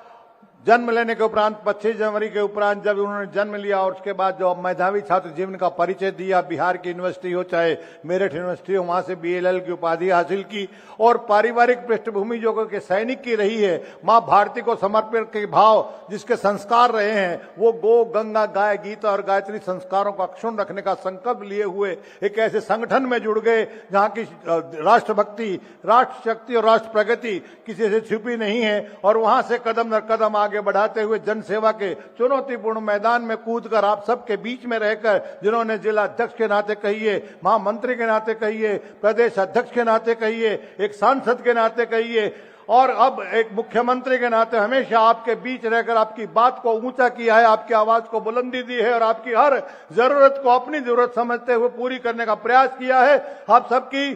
जन्म लेने के उपरांत 25 जनवरी के उपरांत जब उन्होंने जन्म लिया और उसके बाद जो मेधावी छात्र जीवन का परिचय दिया, बिहार की यूनिवर्सिटी हो चाहे मेरठ यूनिवर्सिटी हो, वहां से BLL की उपाधि हासिल की, और पारिवारिक पृष्ठभूमि जो कि सैनिक की रही है, मां भारती को समर्पित के भाव जिसके संस्कार रहे हैं, वो गो गंगा गाय गीता और गायत्री संस्कारों को अक्षुण्ण रखने का संकल्प लिए हुए एक ऐसे संगठन में जुड़ गए जहां की राष्ट्रभक्ति, राष्ट्र शक्ति और राष्ट्र प्रगति किसी से छुपी नहीं है, और वहां से कदम दर कदम आगे बढ़ाते हुए जनसेवा के चुनौतीपूर्ण मैदान में कूदकर आप सबके बीच में रहकर, जिन्होंने जिला अध्यक्ष के नाते कहिए, महामंत्री के नाते कहिए, प्रदेश अध्यक्ष के नाते कहिए, एक सांसद के नाते कहिए, और अब एक मुख्यमंत्री के नाते हमेशा आपके बीच रहकर आपकी बात को ऊंचा किया है, आपकी आवाज को बुलंदी दी है, और आपकी हर जरूरत को अपनी जरूरत समझते हुए पूरी करने का प्रयास किया है। आप सबकी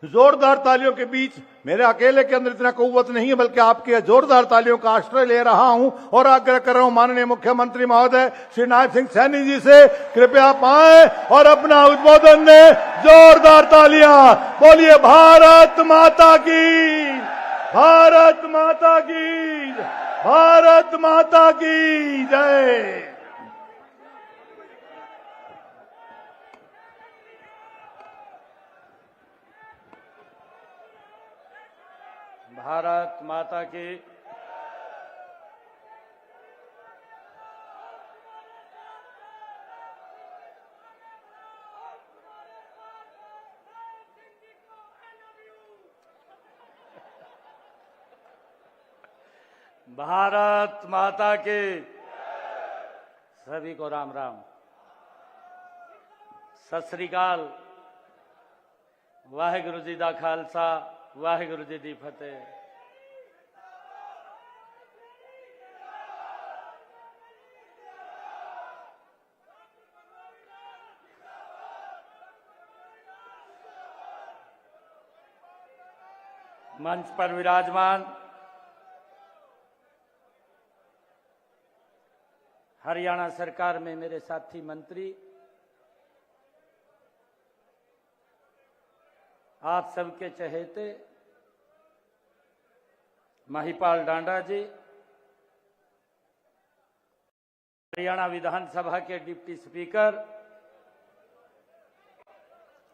जोरदार तालियों के बीच, मेरे अकेले के अंदर इतना कुव्वत नहीं है, बल्कि आपके जोरदार तालियों का आश्रय ले रहा हूं, और आग्रह कर रहा हूं माननीय मुख्यमंत्री महोदय श्री नायब सिंह सैनी जी से, कृपया पाएं और अपना उद्बोधन दें। जोरदार तालियां, बोलिए भारत माता की, भारत माता की, भारत माता की जय। भारत माता की। भारत माता के सभी को राम राम। सत श्री अकाल। वाहेगुरु जी दा खालसा, वाहेगुरु जी दी फतेह। मंच पर विराजमान हरियाणा सरकार में मेरे साथी मंत्री, आप सबके चहेते महिपाल डांडा जी, हरियाणा विधानसभा के डिप्टी स्पीकर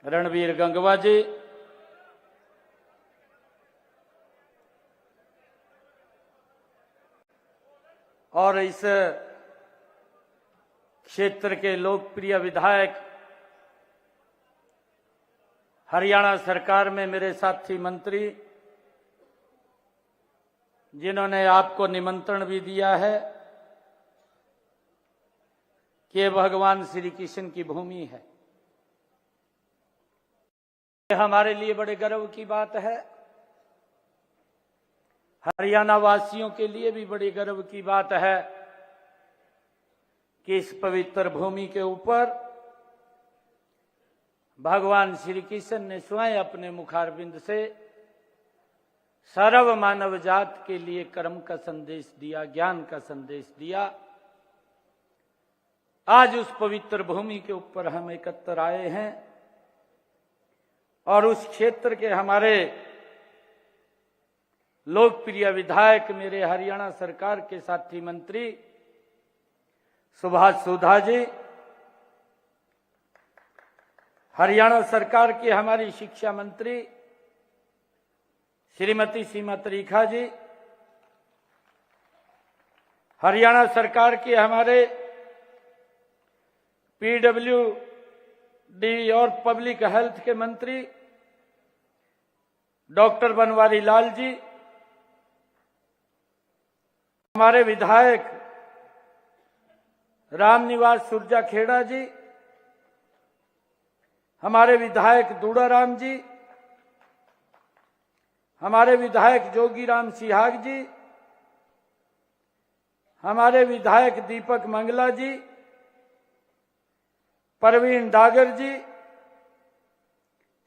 रणवीर गंगवा जी, और इस क्षेत्र के लोकप्रिय विधायक, हरियाणा सरकार में मेरे साथी मंत्री, जिन्होंने आपको निमंत्रण भी दिया है कि ये भगवान श्री कृष्ण की भूमि है। ये हमारे लिए बड़े गर्व की बात है। हरियाणा वासियों के लिए भी बड़ी गर्व की बात है कि इस पवित्र भूमि के ऊपर भगवान श्री कृष्ण ने स्वयं अपने मुखारविंद से सर्व मानव जात के लिए कर्म का संदेश दिया, ज्ञान का संदेश दिया। आज उस पवित्र भूमि के ऊपर हम एकत्र आए हैं और उस क्षेत्र के हमारे लोकप्रिय विधायक, मेरे हरियाणा सरकार के साथी मंत्री सुभाष सुधा जी, हरियाणा सरकार की हमारी शिक्षा मंत्री श्रीमती सीमा त्रिखा जी, हरियाणा सरकार के हमारे पीडब्ल्यूडी और पब्लिक हेल्थ के मंत्री डॉक्टर बनवारी लाल जी, हमारे विधायक रामनिवास सुरजा खेड़ा जी, हमारे विधायक दूड़ाराम जी, हमारे विधायक जोगीराम सिहाग जी, हमारे विधायक दीपक मंगला जी, परवीन डागर जी,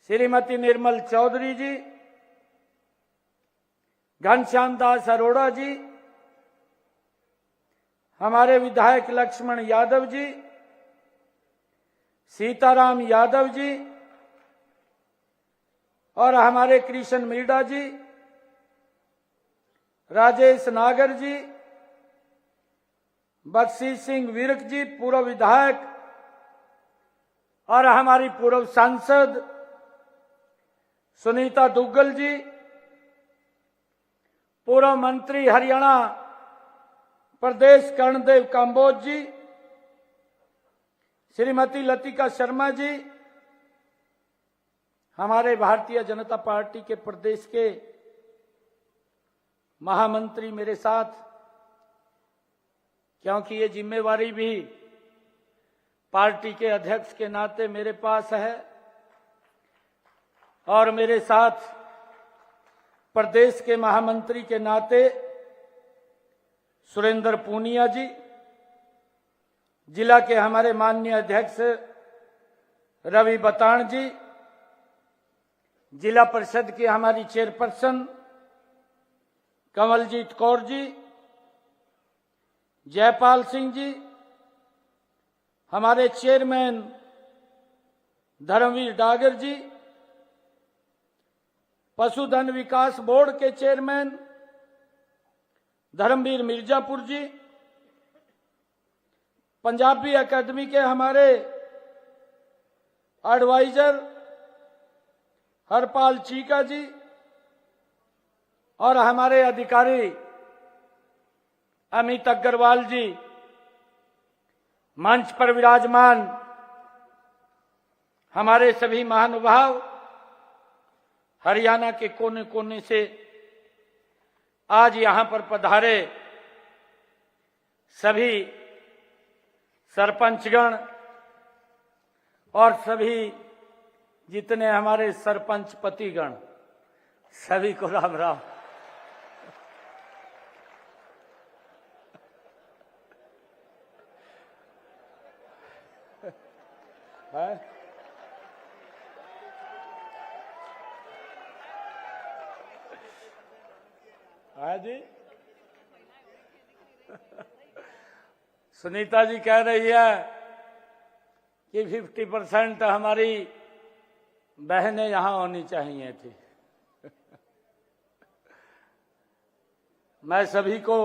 श्रीमती निर्मल चौधरी जी, घनश्याम दास अरोड़ा जी, हमारे विधायक लक्ष्मण यादव जी, सीताराम यादव जी, और हमारे कृष्ण मीडा जी, राजेश नागर जी, बख्शी सिंह विर्क जी पूर्व विधायक, और हमारी पूर्व सांसद सुनीता दुग्गल जी, पूर्व मंत्री हरियाणा प्रदेश कर्णदेव काम्बोज जी, श्रीमती लतिका शर्मा जी, हमारे भारतीय जनता पार्टी के प्रदेश के महामंत्री मेरे साथ, क्योंकि ये जिम्मेवारी भी पार्टी के अध्यक्ष के नाते मेरे पास है, और मेरे साथ प्रदेश के महामंत्री के नाते सुरेंद्र पूनिया जी, जिला के हमारे माननीय अध्यक्ष रवि बताण जी, जिला परिषद की हमारी चेयरपर्सन कमलजीत कौर जी, जयपाल सिंह जी, हमारे चेयरमैन धर्मवीर डागर जी, पशुधन विकास बोर्ड के चेयरमैन धर्मवीर मिर्जापुर जी, पंजाबी अकादमी के हमारे एडवाइजर हरपाल चीका जी, और हमारे अधिकारी अमित अग्रवाल जी, मंच पर विराजमान हमारे सभी महानुभाव, हरियाणा के कोने कोने से आज यहां पर पधारे सभी सरपंचगण और सभी जितने हमारे सरपंच पतिगण, सभी को राम राम। हाँ जी, सुनीता जी कह रही है कि 50% हमारी बहनें यहां होनी चाहिए थी। मैं सभी को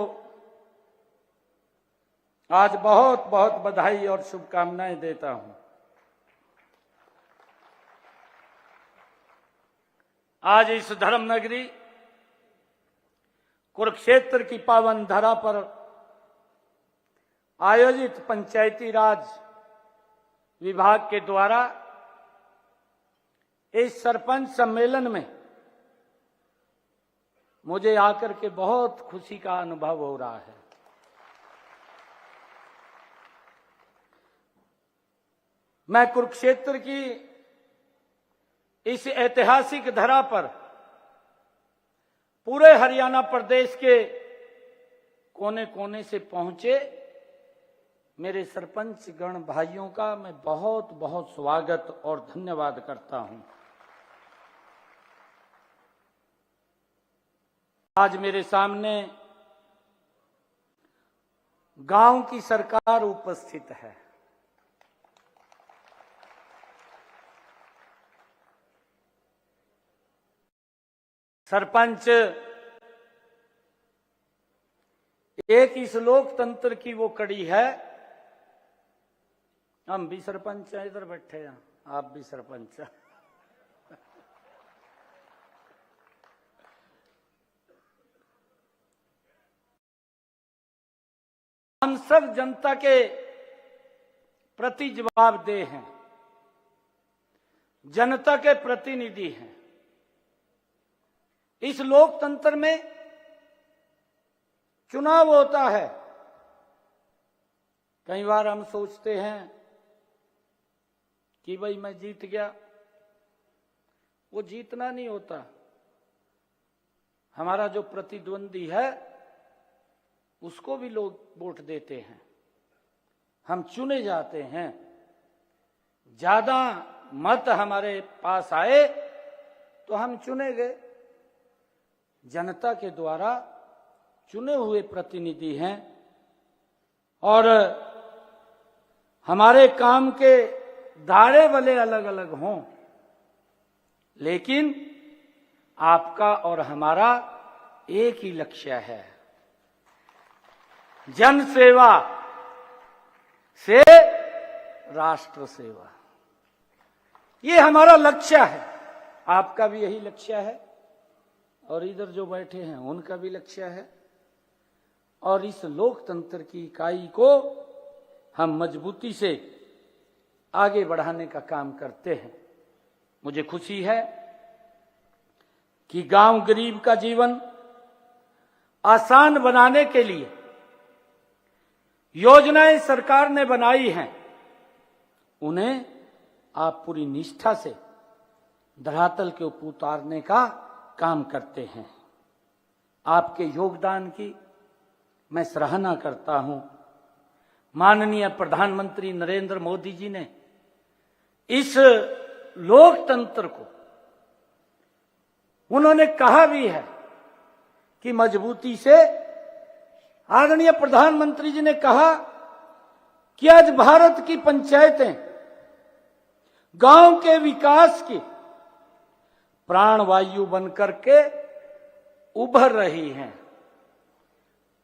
आज बहुत बहुत बधाई और शुभकामनाएं देता हूं। आज इस धर्म नगरी कुरुक्षेत्र की पावन धरा पर आयोजित पंचायती राज विभाग के द्वारा इस सरपंच सम्मेलन में मुझे आकर के बहुत खुशी का अनुभव हो रहा है। मैं कुरुक्षेत्र की इस ऐतिहासिक धरा पर पूरे हरियाणा प्रदेश के कोने कोने से पहुंचे मेरे सरपंच गण भाइयों का मैं बहुत बहुत स्वागत और धन्यवाद करता हूं। आज मेरे सामने गांव की सरकार उपस्थित है। सरपंच एक इस लोकतंत्र की वो कड़ी है। हम भी सरपंच हैं, इधर बैठे हैं, आप भी सरपंच हैं। हम सब जनता के प्रति जवाबदेह हैं, जनता के प्रतिनिधि हैं। इस लोकतंत्र में चुनाव होता है। कई बार हम सोचते हैं कि भाई मैं जीत गया, वो जीतना नहीं होता। हमारा जो प्रतिद्वंदी है उसको भी लोग वोट देते हैं, हम चुने जाते हैं। ज्यादा मत हमारे पास आए तो हम चुने गए। जनता के द्वारा चुने हुए प्रतिनिधि हैं और हमारे काम के दायरे वाले अलग अलग हों, लेकिन आपका और हमारा एक ही लक्ष्य है, जन सेवा से राष्ट्र सेवा। ये हमारा लक्ष्य है, आपका भी यही लक्ष्य है और इधर जो बैठे हैं उनका भी लक्ष्य है। और इस लोकतंत्र की इकाई को हम मजबूती से आगे बढ़ाने का काम करते हैं। मुझे खुशी है कि गांव गरीब का जीवन आसान बनाने के लिए योजनाएं सरकार ने बनाई हैं, उन्हें आप पूरी निष्ठा से धरातल के ऊपर उतारने का काम करते हैं। आपके योगदान की मैं सराहना करता हूं। माननीय प्रधानमंत्री नरेंद्र मोदी जी ने इस लोकतंत्र को उन्होंने कहा भी है कि मजबूती से, आदरणीय प्रधानमंत्री जी ने कहा कि आज भारत की पंचायतें गांव के विकास की प्राणवायु बनकर के उभर रही हैं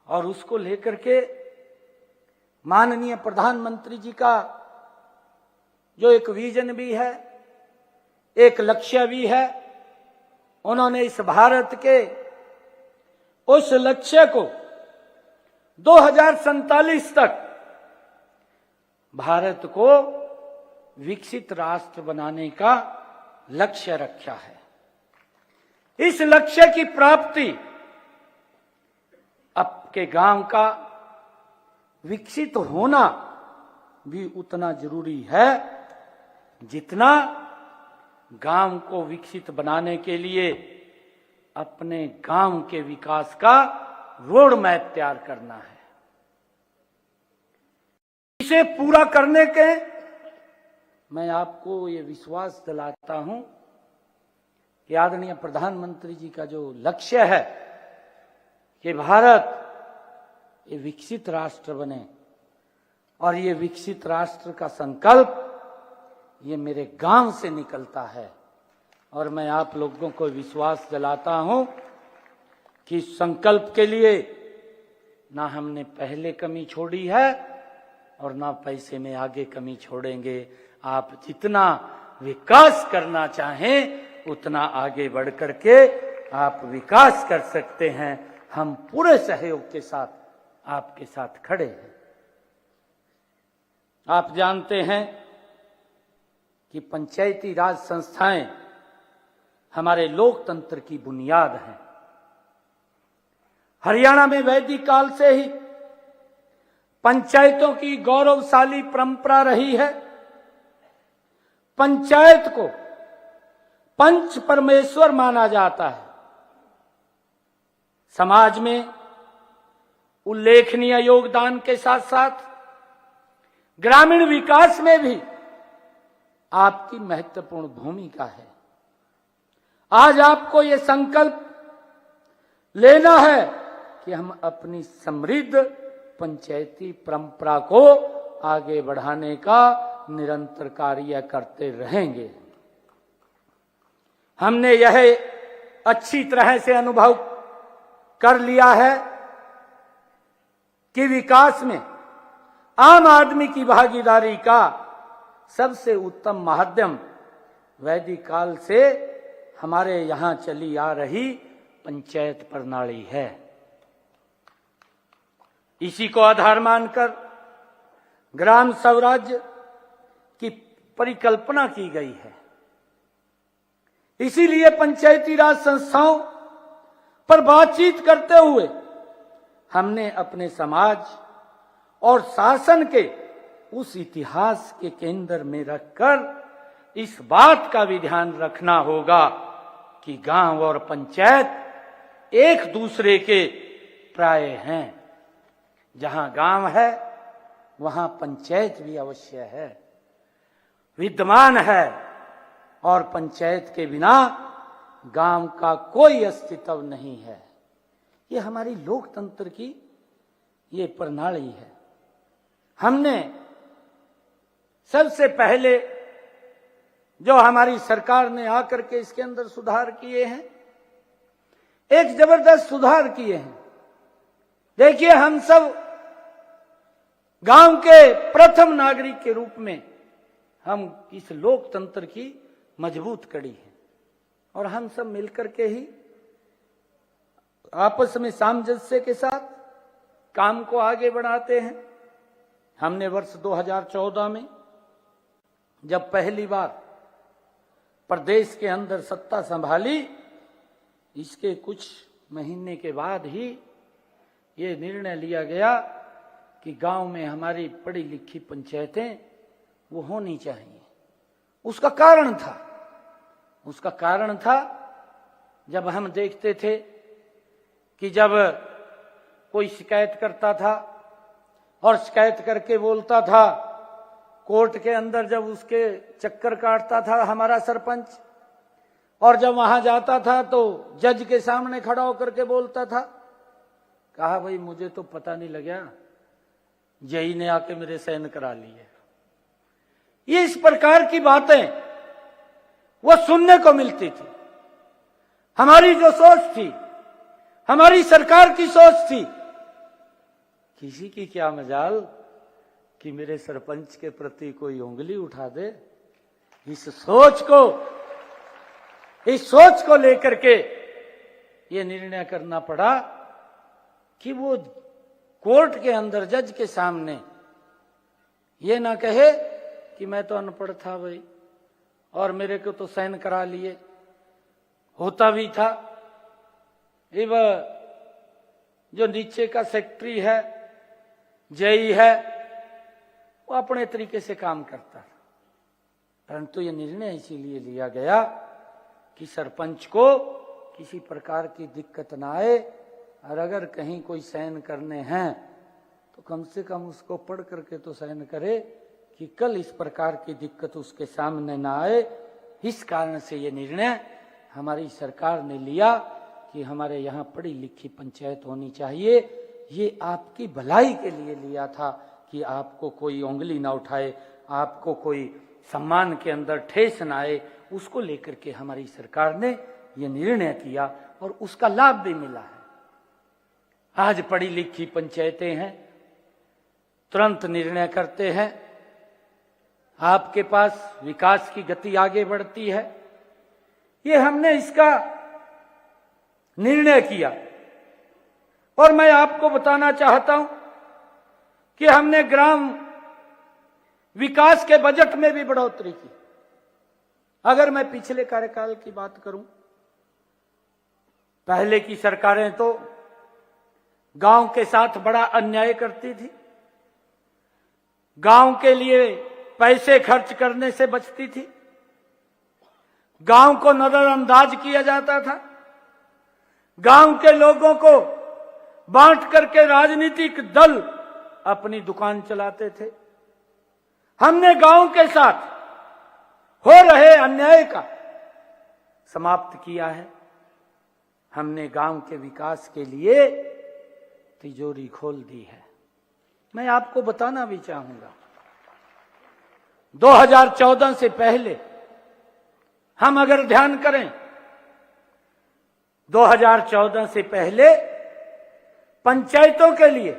और उसको लेकर के माननीय प्रधानमंत्री जी का जो एक विजन भी है, एक लक्ष्य भी है, उन्होंने इस भारत के उस लक्ष्य को 2047 तक भारत को विकसित राष्ट्र बनाने का लक्ष्य रखा है। इस लक्ष्य की प्राप्ति आपके गांव का विकसित होना भी उतना जरूरी है जितना गांव को विकसित बनाने के लिए अपने गांव के विकास का रोड मैप तैयार करना है। इसे पूरा करने के मैं आपको ये विश्वास दिलाता हूं कि आदरणीय प्रधानमंत्री जी का जो लक्ष्य है कि भारत ये विकसित राष्ट्र बने, और ये विकसित राष्ट्र का संकल्प ये मेरे गांव से निकलता है। और मैं आप लोगों को विश्वास दिलाता हूं कि संकल्प के लिए ना हमने पहले कमी छोड़ी है और ना पैसे में आगे कमी छोड़ेंगे। आप जितना विकास करना चाहें उतना आगे बढ़ करके आप विकास कर सकते हैं। हम पूरे सहयोग के साथ आपके साथ खड़े हैं। आप जानते हैं कि पंचायती राज संस्थाएं हमारे लोकतंत्र की बुनियाद हैं। हरियाणा में वैदिक काल से ही पंचायतों की गौरवशाली परंपरा रही है। पंचायत को पंच परमेश्वर माना जाता है। समाज में उल्लेखनीय योगदान के साथ साथ ग्रामीण विकास में भी आपकी महत्वपूर्ण भूमिका है। आज आपको ये संकल्प लेना है कि हम अपनी समृद्ध पंचायती परंपरा को आगे बढ़ाने का निरंतर कार्य करते रहेंगे। हमने यह अच्छी तरह से अनुभव कर लिया है कि विकास में आम आदमी की भागीदारी का सबसे उत्तम माध्यम वैदिक काल से हमारे यहां चली आ रही पंचायत प्रणाली है। इसी को आधार मानकर ग्राम स्वराज्य की परिकल्पना की गई है। इसीलिए पंचायती राज संस्थाओं पर बातचीत करते हुए हमने अपने समाज और शासन के उस इतिहास के केंद्र में रखकर इस बात का भी ध्यान रखना होगा कि गांव और पंचायत एक दूसरे के प्राय हैं। जहां गांव है वहां पंचायत भी अवश्य है, विद्यमान है, और पंचायत के बिना गांव का कोई अस्तित्व नहीं है। ये हमारी लोकतंत्र की ये प्रणाली है। हमने सबसे पहले जो हमारी सरकार ने आकर के इसके अंदर सुधार किए हैं, एक जबरदस्त सुधार किए हैं। देखिए, हम सब गांव के प्रथम नागरिक के रूप में हम इस लोकतंत्र की मजबूत कड़ी है, और हम सब मिलकर के ही आपस में सामंजस्य के साथ काम को आगे बढ़ाते हैं। हमने वर्ष 2014 में जब पहली बार प्रदेश के अंदर सत्ता संभाली, इसके कुछ महीने के बाद ही ये निर्णय लिया गया कि गांव में हमारी पढ़ी लिखी पंचायतें वो होनी चाहिए। उसका कारण था जब हम देखते थे कि जब कोई शिकायत करता था और शिकायत करके बोलता था, कोर्ट के अंदर जब उसके चक्कर काटता था हमारा सरपंच, और जब वहां जाता था तो जज के सामने खड़ा होकर के बोलता था, कहा भाई मुझे तो पता नहीं लगा, जज ने आके मेरे साइन करा लिए। ये इस प्रकार की बातें वो सुनने को मिलती थी। हमारी जो सोच थी, हमारी सरकार की सोच थी, किसी की क्या मजाल कि मेरे सरपंच के प्रति कोई उंगली उठा दे। इस सोच को लेकर के ये निर्णय करना पड़ा कि वो कोर्ट के अंदर जज के सामने ये ना कहे कि मैं तो अनपढ़ था भाई और मेरे को तो साइन करा लिए। होता भी था। जो नीचे का सेक्रेटरी है जेई है, वो अपने तरीके से काम करता था। परंतु ये निर्णय इसीलिए लिया गया कि सरपंच को किसी प्रकार की दिक्कत ना आए, और अगर कहीं कोई साइन करने हैं तो कम से कम उसको पढ़ करके तो साइन करे कि कल इस प्रकार की दिक्कत उसके सामने ना आए। इस कारण से ये निर्णय हमारी सरकार ने लिया कि हमारे यहाँ पढ़ी लिखी पंचायत होनी चाहिए। ये आपकी भलाई के लिए लिया था कि आपको कोई उंगली ना उठाए, आपको कोई सम्मान के अंदर ठेस ना आए, उसको लेकर के हमारी सरकार ने ये निर्णय किया और उसका लाभ भी मिला है। आज पढ़ी लिखी पंचायतें हैं, तुरंत निर्णय करते हैं, आपके पास विकास की गति आगे बढ़ती है। ये हमने इसका निर्णय किया और मैं आपको बताना चाहता हूं कि हमने ग्राम विकास के बजट में भी बढ़ोतरी की। अगर मैं पिछले कार्यकाल की बात करूं, पहले की सरकारें तो गांव के साथ बड़ा अन्याय करती थी, गांव के लिए पैसे खर्च करने से बचती थी, गांव को नजरअंदाज किया जाता था, गांव के लोगों को बांट करके राजनीतिक दल अपनी दुकान चलाते थे। हमने गांव के साथ हो रहे अन्याय का समाप्त किया है। हमने गांव के विकास के लिए तिजोरी खोल दी है। मैं आपको बताना भी चाहूंगा, 2014 से पहले हम अगर ध्यान करें, 2014 से पहले पंचायतों के लिए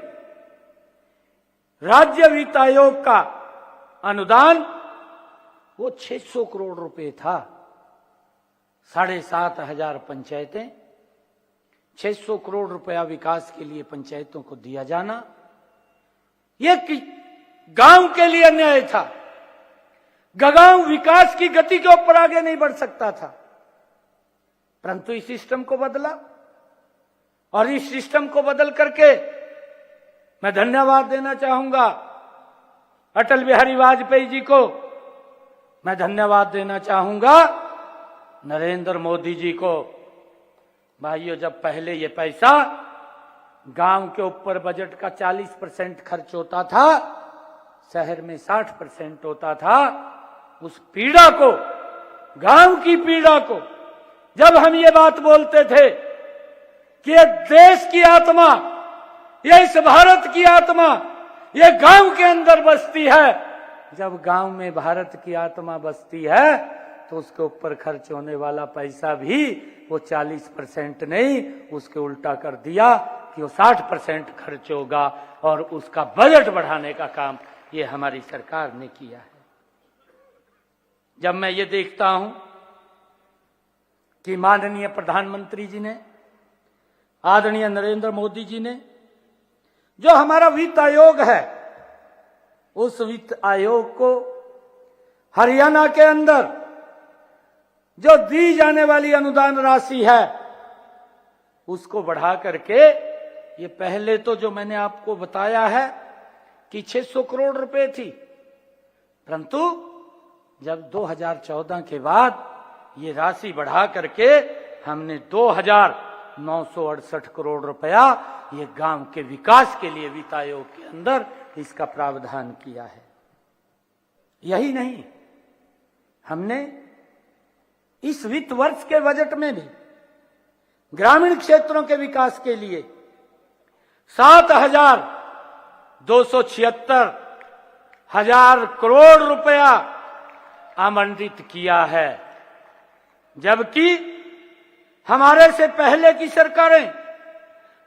राज्य वित्त आयोग का अनुदान वो 600 करोड़ रुपए था। 7,500 पंचायतें, 600 करोड़ रुपया विकास के लिए पंचायतों को दिया जाना, यह गांव के लिए अन्याय था। गांव विकास की गति के ऊपर आगे नहीं बढ़ सकता था। परंतु इस सिस्टम को बदला और इस सिस्टम को बदल करके मैं धन्यवाद देना चाहूंगा अटल बिहारी वाजपेयी जी को, मैं धन्यवाद देना चाहूंगा नरेंद्र मोदी जी को। भाइयों, जब पहले ये पैसा गांव के ऊपर बजट का 40% खर्च होता था, शहर में 60% होता था, उस पीड़ा को, गांव की पीड़ा को, जब हम ये बात बोलते थे कि ये देश की आत्मा, ये इस भारत की आत्मा, ये गांव के अंदर बसती है, जब गांव में भारत की आत्मा बसती है तो उसके ऊपर खर्च होने वाला पैसा भी वो 40% नहीं, उसके उल्टा कर दिया कि वो 60% खर्च होगा और उसका बजट बढ़ाने का काम ये हमारी सरकार ने किया है। जब मैं ये देखता हूं कि माननीय प्रधानमंत्री जी ने, आदरणीय नरेंद्र मोदी जी ने, जो हमारा वित्त आयोग है, उस वित्त आयोग को हरियाणा के अंदर जो दी जाने वाली अनुदान राशि है उसको बढ़ा करके, ये पहले तो जो मैंने आपको बताया है कि 600 करोड़ रुपए थी, परंतु जब 2014 के बाद ये राशि बढ़ा करके हमने 2,968 करोड़ रुपया ये गांव के विकास के लिए वित्त आयोग के अंदर इसका प्रावधान किया है। यही नहीं, हमने इस वित्त वर्ष के बजट में भी ग्रामीण क्षेत्रों के विकास के लिए 7,276 करोड़ रुपया आवंटित किया है। जबकि हमारे से पहले की सरकारें,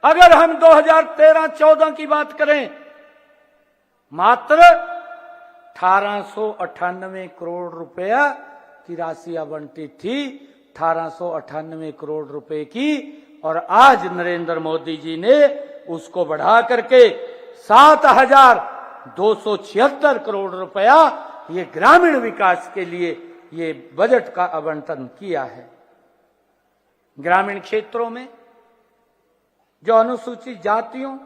अगर हम 2013-14 की बात करें, मात्र 1898 करोड़ रुपया की राशि आवंटित थी, 1898 करोड़ रुपए की, और आज नरेंद्र मोदी जी ने उसको बढ़ा करके 7,276 करोड़ रुपया ये ग्रामीण विकास के लिए ये बजट का आवंटन किया है। ग्रामीण क्षेत्रों में जो अनुसूचित जातियों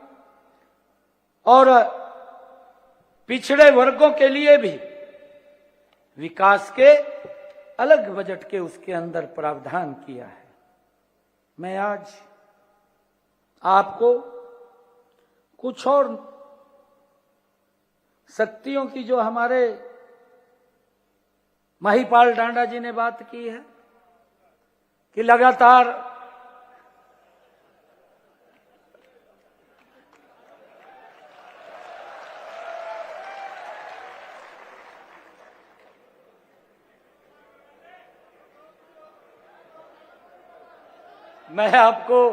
और पिछड़े वर्गों के लिए भी विकास के अलग बजट के उसके अंदर प्रावधान किया है। मैं आज आपको कुछ और शक्तियों की जो हमारे महिपाल डांडा जी ने बात की है कि लगातार मैं आपको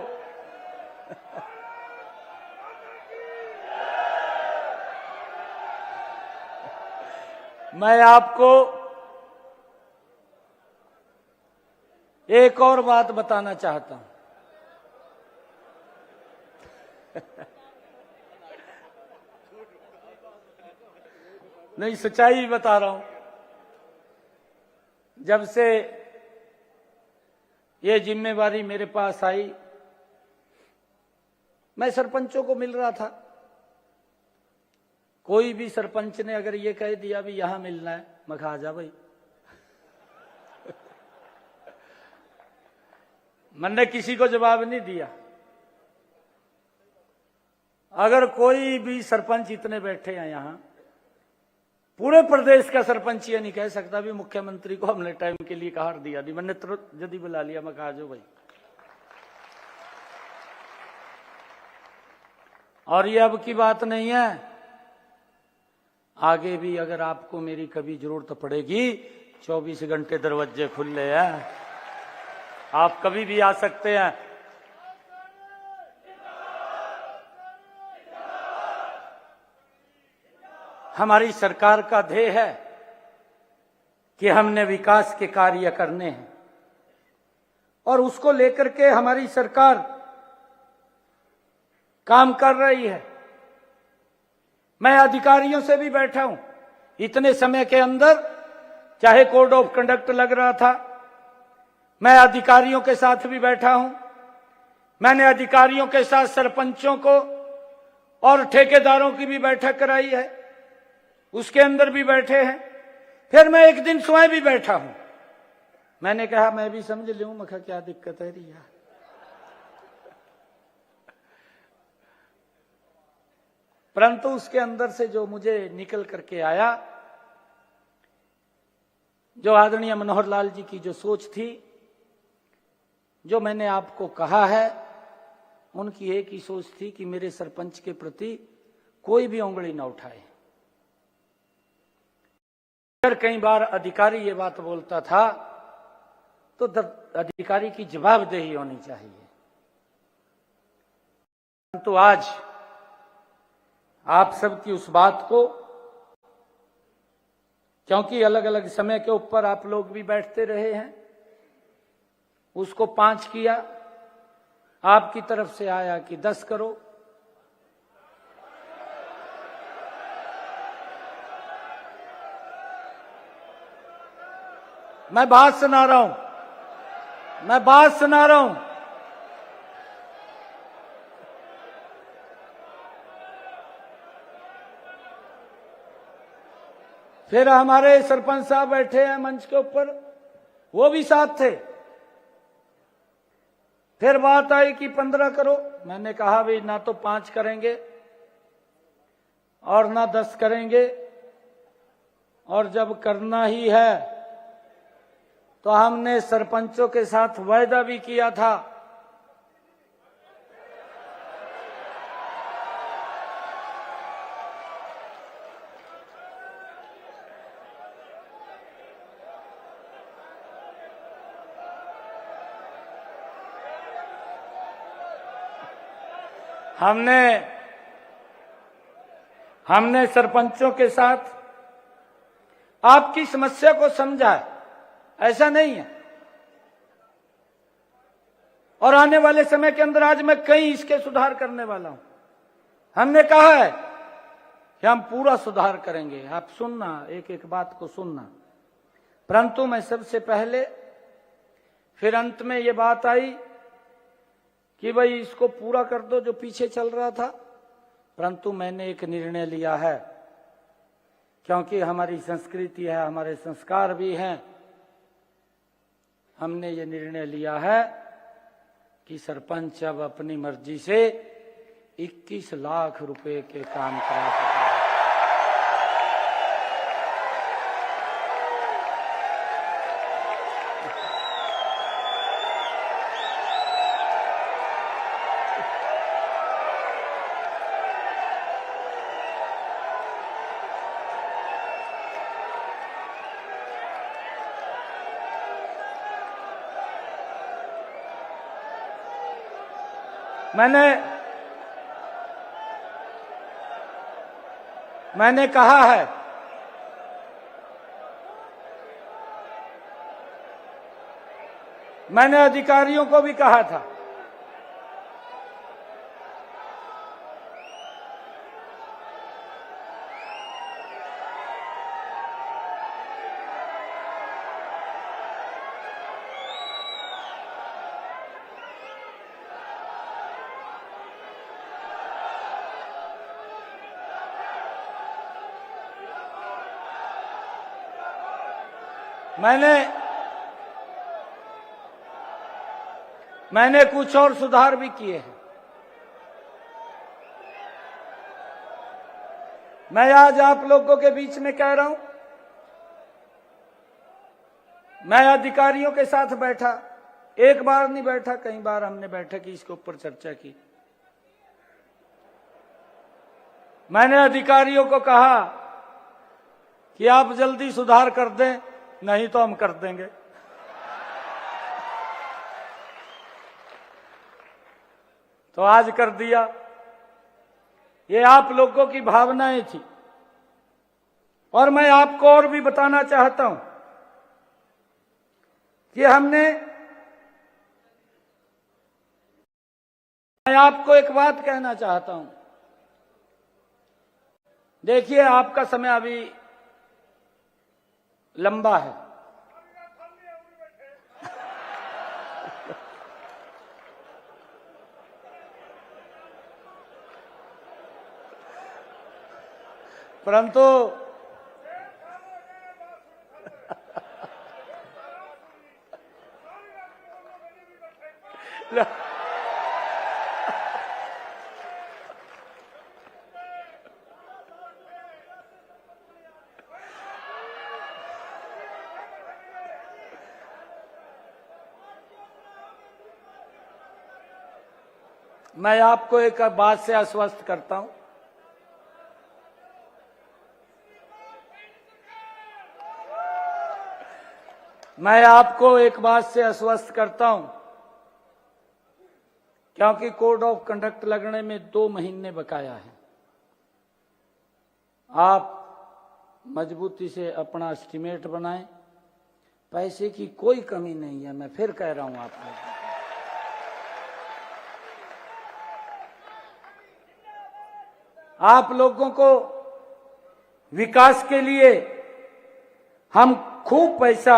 एक और बात बताना चाहता हूं। नहीं, सच्चाई बता रहा हूं। जब से ये जिम्मेवारी मेरे पास आई, मैं सरपंचों को मिल रहा था। कोई भी सरपंच ने अगर ये कह दिया भी यहां मिलना है, मैं कहा, आ जा भाई। मैंने किसी को जवाब नहीं दिया। अगर कोई भी सरपंच, इतने बैठे हैं यहां, पूरे प्रदेश का सरपंच ये नहीं कह सकता भी मुख्यमंत्री को हमने टाइम के लिए कहा दिया नहीं। मैंने तुरंत जल्दी बुला लिया, मैं कहा जो भाई। और ये अब की बात नहीं है, आगे भी अगर आपको मेरी कभी जरूरत पड़ेगी, 24 घंटे दरवाजे खुले हैं, आप कभी भी आ सकते हैं। हमारी सरकार का ध्येय है कि हमने विकास के कार्य करने हैं और उसको लेकर के हमारी सरकार काम कर रही है। मैं अधिकारियों से भी बैठा हूं इतने समय के अंदर, चाहे कोड ऑफ कंडक्ट लग रहा था, मैं अधिकारियों के साथ भी बैठा हूं। मैंने अधिकारियों के साथ सरपंचों को और ठेकेदारों की भी बैठक कराई है, उसके अंदर भी बैठे हैं। फिर मैं एक दिन स्वयं भी बैठा हूं। मैंने कहा मैं भी समझ लूं, मैं कहा क्या दिक्कत है रिया। परंतु उसके अंदर से जो मुझे निकल करके आया, जो आदरणीय मनोहर लाल जी की जो सोच थी, जो मैंने आपको कहा है, उनकी एक ही सोच थी कि मेरे सरपंच के प्रति कोई भी उंगली ना उठाए। अगर कई बार अधिकारी ये बात बोलता था तो अधिकारी की जवाबदेही होनी चाहिए। परंतु आज आप सबकी उस बात को, क्योंकि अलग अलग समय के ऊपर आप लोग भी बैठते रहे हैं, उसको 5 किया। आपकी तरफ से आया कि 10 करो। मैं बात सुना रहा हूं, मैं बात सुना रहा हूं। फिर हमारे सरपंच साहब बैठे हैं मंच के ऊपर, वो भी साथ थे। फिर बात आई कि 15 करो। मैंने कहा भाई ना तो 5 करेंगे और ना 10 करेंगे, और जब करना ही है तो हमने सरपंचों के साथ वायदा भी किया था हमने सरपंचों के साथ आपकी समस्या को समझा है, ऐसा नहीं है। और आने वाले समय के अंदर आज मैं कई इसके सुधार करने वाला हूं। हमने कहा है कि हम पूरा सुधार करेंगे। आप सुनना, एक एक बात को सुनना। परंतु मैं सबसे पहले, फिर अंत में ये बात आई कि भाई इसको पूरा कर दो जो पीछे चल रहा था। परंतु मैंने एक निर्णय लिया है क्योंकि हमारी संस्कृति है, हमारे संस्कार भी हैं, हमने ये निर्णय लिया है कि सरपंच अब अपनी मर्जी से 21 लाख रुपए के काम करा सकता है। मैंने कहा है मैंने अधिकारियों को भी कहा था मैंने कुछ और सुधार भी किए हैं। मैं आज आप लोगों के बीच में कह रहा हूं, मैं अधिकारियों के साथ बैठा, एक बार नहीं बैठा, कई बार हमने बैठक की, इसके ऊपर चर्चा की। मैंने अधिकारियों को कहा कि आप जल्दी सुधार कर दें, नहीं तो हम कर देंगे। तो आज कर दिया। ये आप लोगों की भावनाएं थी। और मैं आपको और भी बताना चाहता हूं कि मैं आपको एक बात कहना चाहता हूं। देखिए, आपका समय अभी लंबा है। परंतु मैं आपको एक बात से आश्वस्त करता हूं, मैं आपको एक बात से आश्वस्त करता हूं, क्योंकि कोड ऑफ कंडक्ट लगने में 2 महीने बकाया है। आप मजबूती से अपना एस्टीमेट बनाएं, पैसे की कोई कमी नहीं है। मैं फिर कह रहा हूं आपको, आप लोगों को विकास के लिए हम खूब पैसा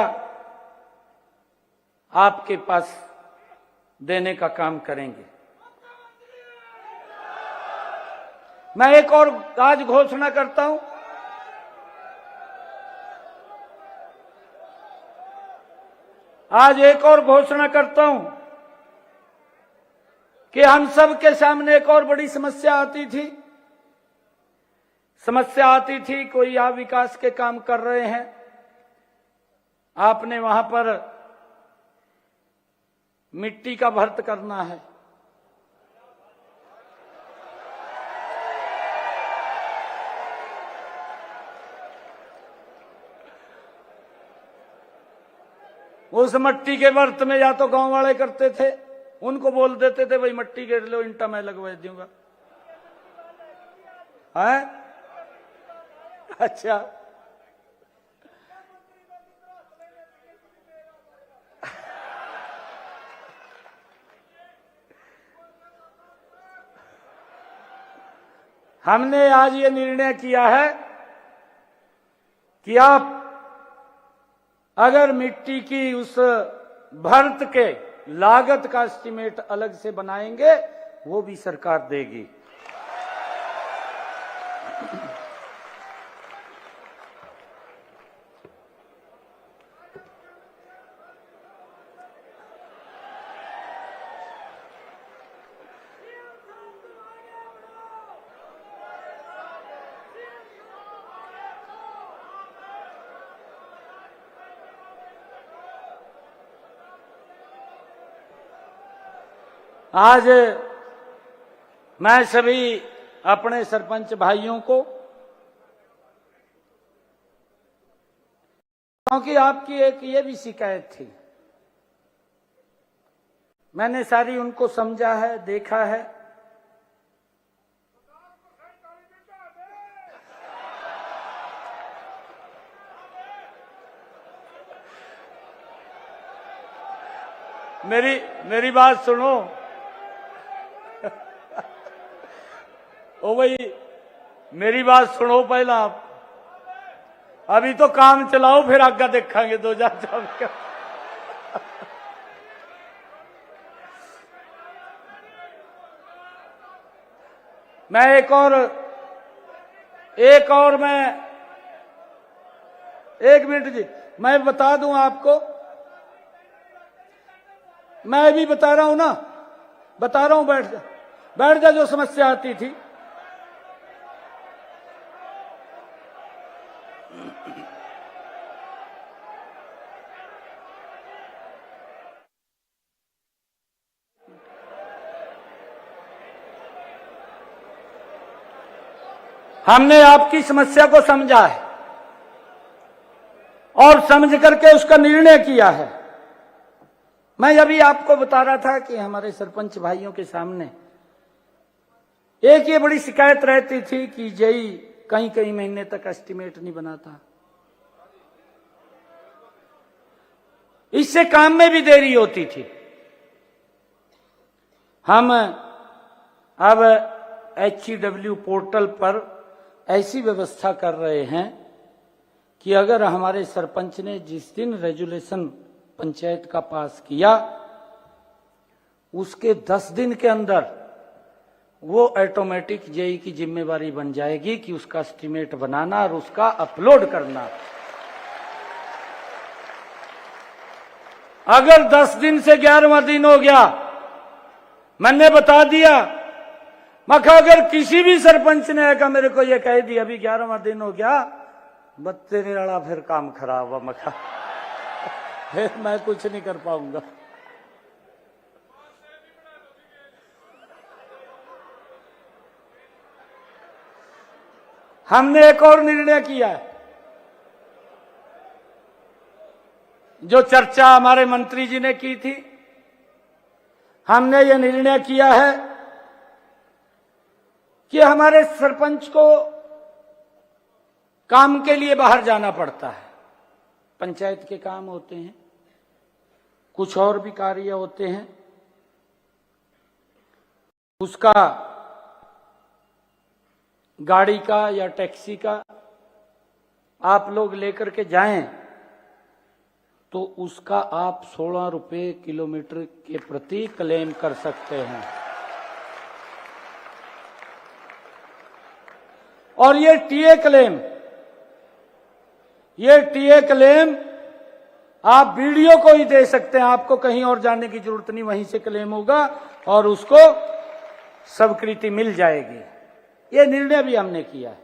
आपके पास देने का काम करेंगे। मैं एक और आज घोषणा करता हूं, आज एक और घोषणा करता हूं कि हम सब के सामने एक और बड़ी समस्या आती थी। कोई आप विकास के काम कर रहे हैं, आपने वहां पर मिट्टी का भर्त करना है, उस मिट्टी के भर्त में या तो गांव वाले करते थे, उनको बोल देते थे भाई मिट्टी गिर लो, ईंटा मैं लगवा दूंगा। है अच्छा, हमने आज ये निर्णय किया है कि आप अगर मिट्टी की उस भर्त के लागत का एस्टीमेट अलग से बनाएंगे, वो भी सरकार देगी। आज मैं सभी अपने सरपंच भाइयों को, क्योंकि आपकी एक ये भी शिकायत थी, मैंने सारी उनको समझा है, देखा है। मेरी बात सुनो। ओ भाई, मेरी बात सुनो पहला आप। अभी तो काम चलाओ, फिर आगे देखेंगे 2024 का। मैं एक और मैं 1 मिनट जी, मैं बता दूं आपको, मैं भी बता रहा हूं ना, बता रहा हूं, बैठ जा। जो समस्या आती थी, हमने आपकी समस्या को समझा है और समझ करके उसका निर्णय किया है। मैं अभी आपको बता रहा था कि हमारे सरपंच भाइयों के सामने एक ये बड़ी शिकायत रहती थी कि जेई कई महीने तक एस्टीमेट नहीं बनाता, इससे काम में भी देरी होती थी। हम अब HEW पोर्टल पर ऐसी व्यवस्था कर रहे हैं कि अगर हमारे सरपंच ने जिस दिन रेजुलेशन पंचायत का पास किया, उसके 10 दिन के अंदर वो ऑटोमेटिक जेई की जिम्मेवारी बन जाएगी कि उसका एस्टीमेट बनाना और उसका अपलोड करना। अगर 10 दिन से 11वां दिन हो गया, मैंने बता दिया, मखा अगर किसी भी सरपंच ने आकर मेरे को ये कह दिया अभी 11वां दिन हो गया, बत्ते वाला फिर काम खराब हुआ, मखा फिर मैं कुछ नहीं कर पाऊंगा। हमने एक और निर्णय किया है, जो चर्चा हमारे मंत्री जी ने की थी। हमने ये निर्णय किया है कि हमारे सरपंच को काम के लिए बाहर जाना पड़ता है, पंचायत के काम होते हैं, कुछ और भी कार्य होते हैं, उसका गाड़ी का या टैक्सी का आप लोग लेकर के जाएं तो उसका आप 16 रुपए किलोमीटर के प्रति क्लेम कर सकते हैं। और ये टीए क्लेम आप वीडियो को ही दे सकते हैं, आपको कहीं और जाने की जरूरत नहीं, वहीं से क्लेम होगा और उसको स्वीकृति मिल जाएगी। ये निर्णय भी हमने किया है।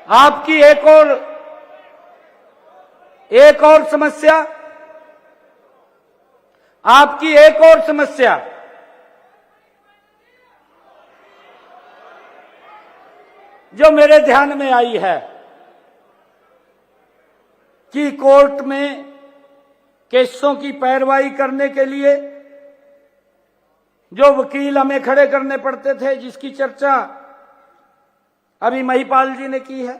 आपकी एक और समस्या, आपकी एक और समस्या, जो मेरे ध्यान में आई है कि कोर्ट में केसों की पैरवाई करने के लिए जो वकील हमें खड़े करने पड़ते थे, जिसकी चर्चा अभी महिपाल जी ने की है,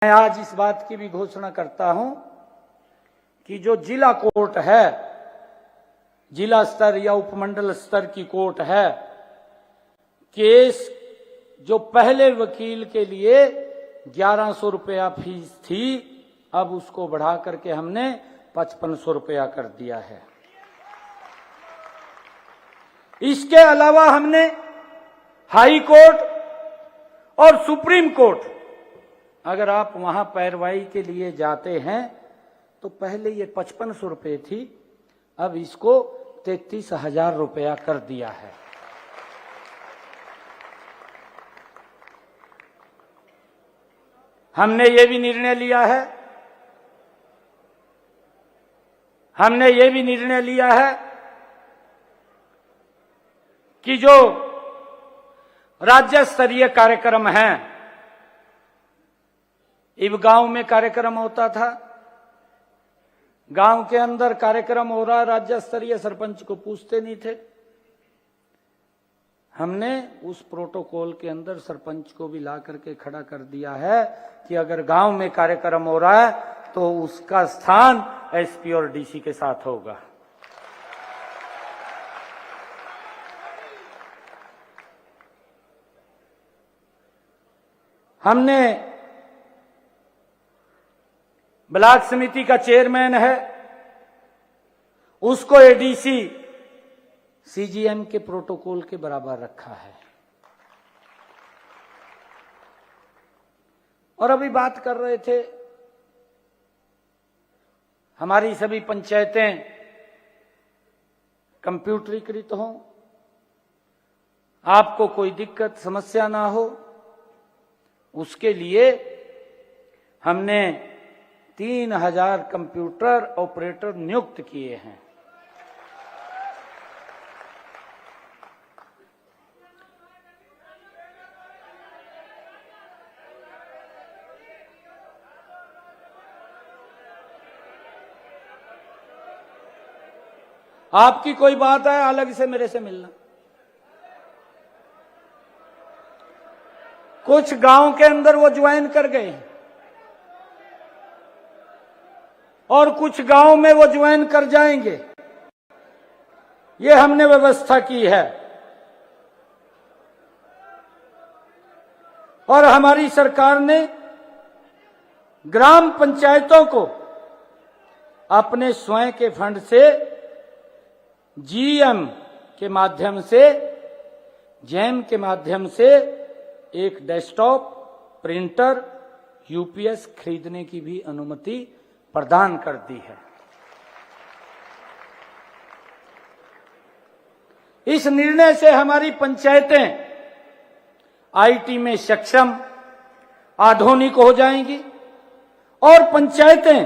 मैं आज इस बात की भी घोषणा करता हूं कि जो जिला कोर्ट है, जिला स्तर या उपमंडल स्तर की कोर्ट है, केस जो पहले वकील के लिए 1100 रुपया फीस थी, अब उसको बढ़ा करके हमने 5500 रुपया कर दिया है। इसके अलावा हमने हाई कोर्ट और सुप्रीम कोर्ट, अगर आप वहां पैरवाई के लिए जाते हैं तो पहले ये 5500 रुपये थी, अब इसको 33,000 रुपया कर दिया है। हमने ये भी निर्णय लिया है कि जो राज्य स्तरीय कार्यक्रम हैं, इब गांव में कार्यक्रम होता था, गांव के अंदर कार्यक्रम हो रहा, राज्य स्तरीय सरपंच को पूछते नहीं थे। हमने उस प्रोटोकॉल के अंदर सरपंच को भी ला करके खड़ा कर दिया है कि अगर गांव में कार्यक्रम हो रहा है तो उसका स्थान एसपी और डीसी के साथ होगा। हमने ब्लॉक समिति का चेयरमैन है, उसको एडीसी सीजीएम के प्रोटोकॉल के बराबर रखा है। और अभी बात कर रहे थे, हमारी सभी पंचायतें कंप्यूटरीकृत हों, आपको कोई दिक्कत समस्या ना हो, उसके लिए हमने 3000 कंप्यूटर ऑपरेटर नियुक्त किए हैं। आपकी कोई बात है अलग से मेरे से मिलना। कुछ गांव के अंदर वो ज्वाइन कर गए और कुछ गांव में वो ज्वाइन कर जाएंगे, ये हमने व्यवस्था की है। और हमारी सरकार ने ग्राम पंचायतों को अपने स्वयं के फंड से जीएम के माध्यम से, जैम के माध्यम से एक डेस्कटॉप, प्रिंटर, यूपीएस खरीदने की भी अनुमति प्रदान कर दी है। इस निर्णय से हमारी पंचायतें आईटी में सक्षम, आधुनिक हो जाएंगी और पंचायतें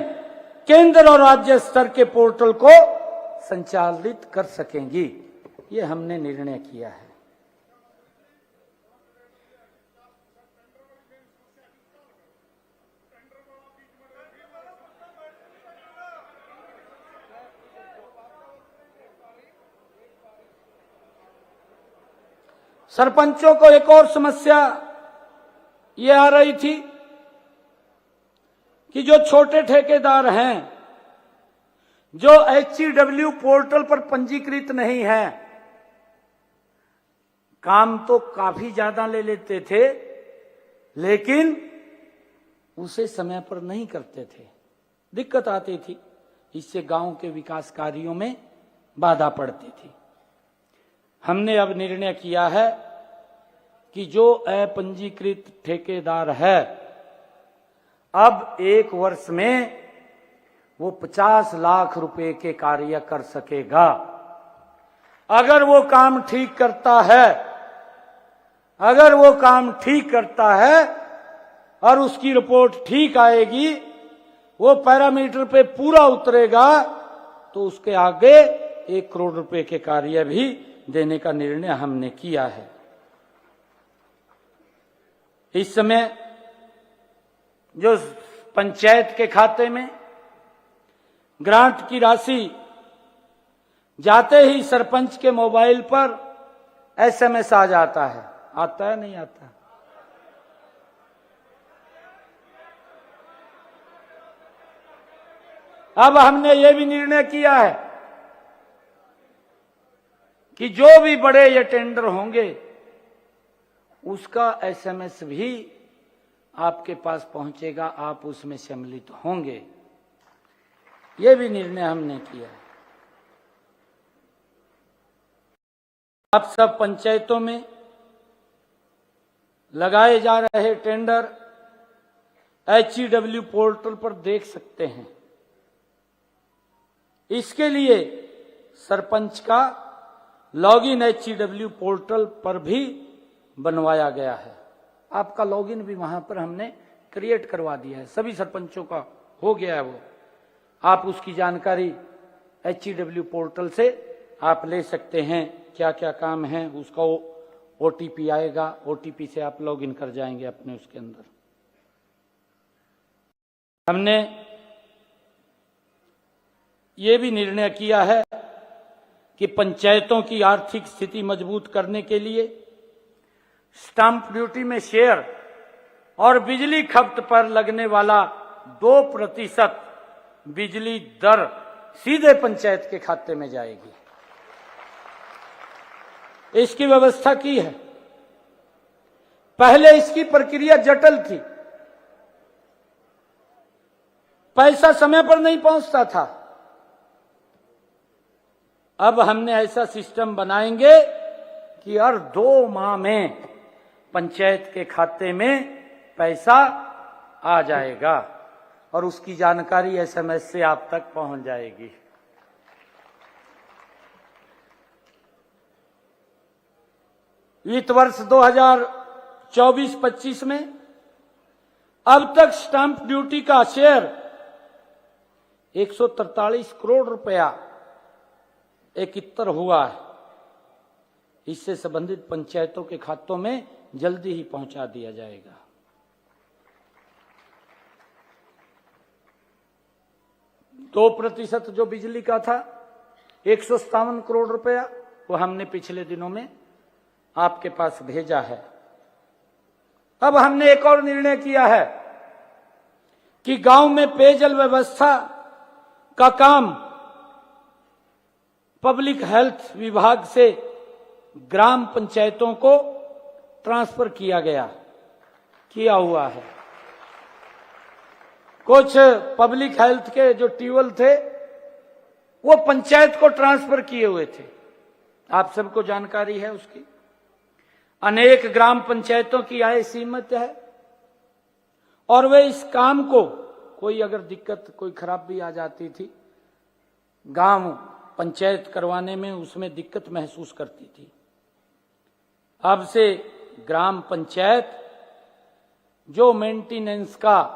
केंद्र और राज्य स्तर के पोर्टल को संचालित कर सकेंगी। ये हमने निर्णय किया है। सरपंचों को एक और समस्या ये आ रही थी कि जो छोटे ठेकेदार हैं, जो HCW पोर्टल पर पंजीकृत नहीं है, काम तो काफी ज्यादा ले लेते थे लेकिन उसे समय पर नहीं करते थे, दिक्कत आती थी। इससे गांव के विकास कार्यों में बाधा पड़ती थी। हमने अब निर्णय किया है कि जो अपंजीकृत ठेकेदार है, अब 1 वर्ष में वो 50 लाख रुपए के कार्य कर सकेगा। अगर वो काम ठीक करता है, और उसकी रिपोर्ट ठीक आएगी, वो पैरामीटर पे पूरा उतरेगा, तो उसके आगे 1 करोड़ रुपए के कार्य भी देने का निर्णय हमने किया है। इस समय जो पंचायत के खाते में ग्रांट की राशि जाते ही सरपंच के मोबाइल पर एसएमएस आ जाता है, आता है नहीं आता? अब हमने ये भी निर्णय किया है कि जो भी बड़े ये टेंडर होंगे उसका एसएमएस भी आपके पास पहुंचेगा, आप उसमें सम्मिलित होंगे। ये भी निर्णय हमने किया है। आप सब पंचायतों में लगाए जा रहे टेंडर HCW पोर्टल पर देख सकते हैं। इसके लिए सरपंच का लॉगिन HCW पोर्टल पर भी बनवाया गया है। आपका लॉगिन भी वहां पर हमने क्रिएट करवा दिया है, सभी सरपंचों का हो गया है वो। आप उसकी जानकारी HEW पोर्टल से आप ले सकते हैं, क्या क्या काम है उसका OTP आएगा, OTP से आप लॉग इन कर जाएंगे अपने उसके अंदर। हमने ये भी निर्णय किया है कि पंचायतों की आर्थिक स्थिति मजबूत करने के लिए स्टाम्प ड्यूटी में शेयर और बिजली खपत पर लगने वाला 2% बिजली दर सीधे पंचायत के खाते में जाएगी। इसकी व्यवस्था की है। पहले इसकी प्रक्रिया जटिल थी, पैसा समय पर नहीं पहुंचता था। अब हमने ऐसा सिस्टम बनाएंगे कि हर 2 माह में पंचायत के खाते में पैसा आ जाएगा और उसकी जानकारी SMS से आप तक पहुंच जाएगी। वित्त वर्ष 2024-25 में अब तक स्टाम्प ड्यूटी का शेयर 143 करोड़ रुपया एकत्र हुआ है। इससे संबंधित पंचायतों के खातों में जल्दी ही पहुंचा दिया जाएगा। दो प्रतिशत जो बिजली का था 157 करोड़ रुपया, वो हमने पिछले दिनों में आपके पास भेजा है। अब हमने एक और निर्णय किया है कि गांव में पेयजल व्यवस्था का काम पब्लिक हेल्थ विभाग से ग्राम पंचायतों को ट्रांसफर किया हुआ है। कुछ पब्लिक हेल्थ के जो ट्यूबवेल थे वो पंचायत को ट्रांसफर किए हुए थे, आप सबको जानकारी है उसकी। अनेक ग्राम पंचायतों की आय सीमित है और वे इस काम को, कोई अगर दिक्कत कोई खराबी आ जाती थी, गांव पंचायत करवाने में उसमें दिक्कत महसूस करती थी। अब से ग्राम पंचायत जो मेंटेनेंस का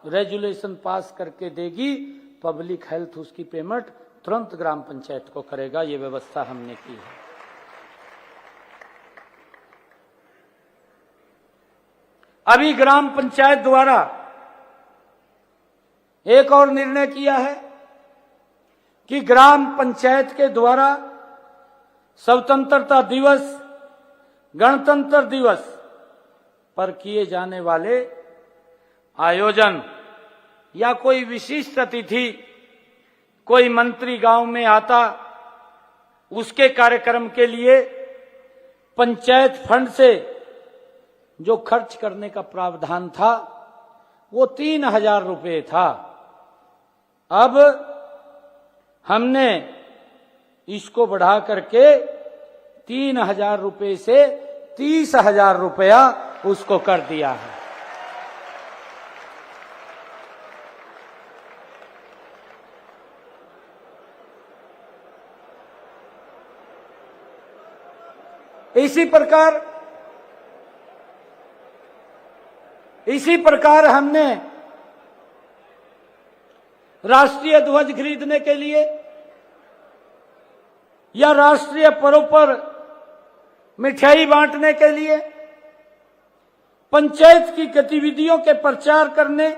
रेजुलेशन पास करके देगी, पब्लिक हेल्थ उसकी पेमेंट तुरंत ग्राम पंचायत को करेगा। ये व्यवस्था हमने की है। अभी ग्राम पंचायत द्वारा एक और निर्णय किया है कि ग्राम पंचायत के द्वारा स्वतंत्रता दिवस, गणतंत्र दिवस पर किए जाने वाले आयोजन या कोई विशिष्ट अतिथि, कोई मंत्री गांव में आता, उसके कार्यक्रम के लिए पंचायत फंड से जो खर्च करने का प्रावधान था वो 3000 रुपये था। अब हमने इसको बढ़ा करके 3000 रुपये से 30,000 रुपया उसको कर दिया है। इसी प्रकार हमने राष्ट्रीय ध्वज खरीदने के लिए या राष्ट्रीय पर्व पर मिठाई बांटने के लिए, पंचायत की गतिविधियों के प्रचार करने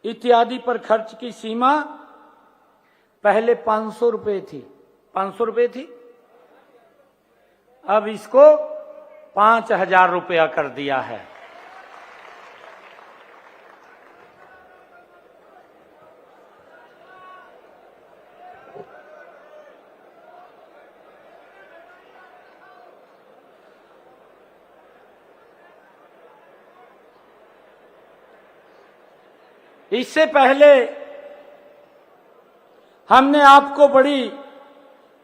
इत्यादि पर खर्च की सीमा पहले 500 रुपये थी, 500 रुपये थी, अब इसको 5000 रुपया कर दिया है। इससे पहले हमने आपको बड़ी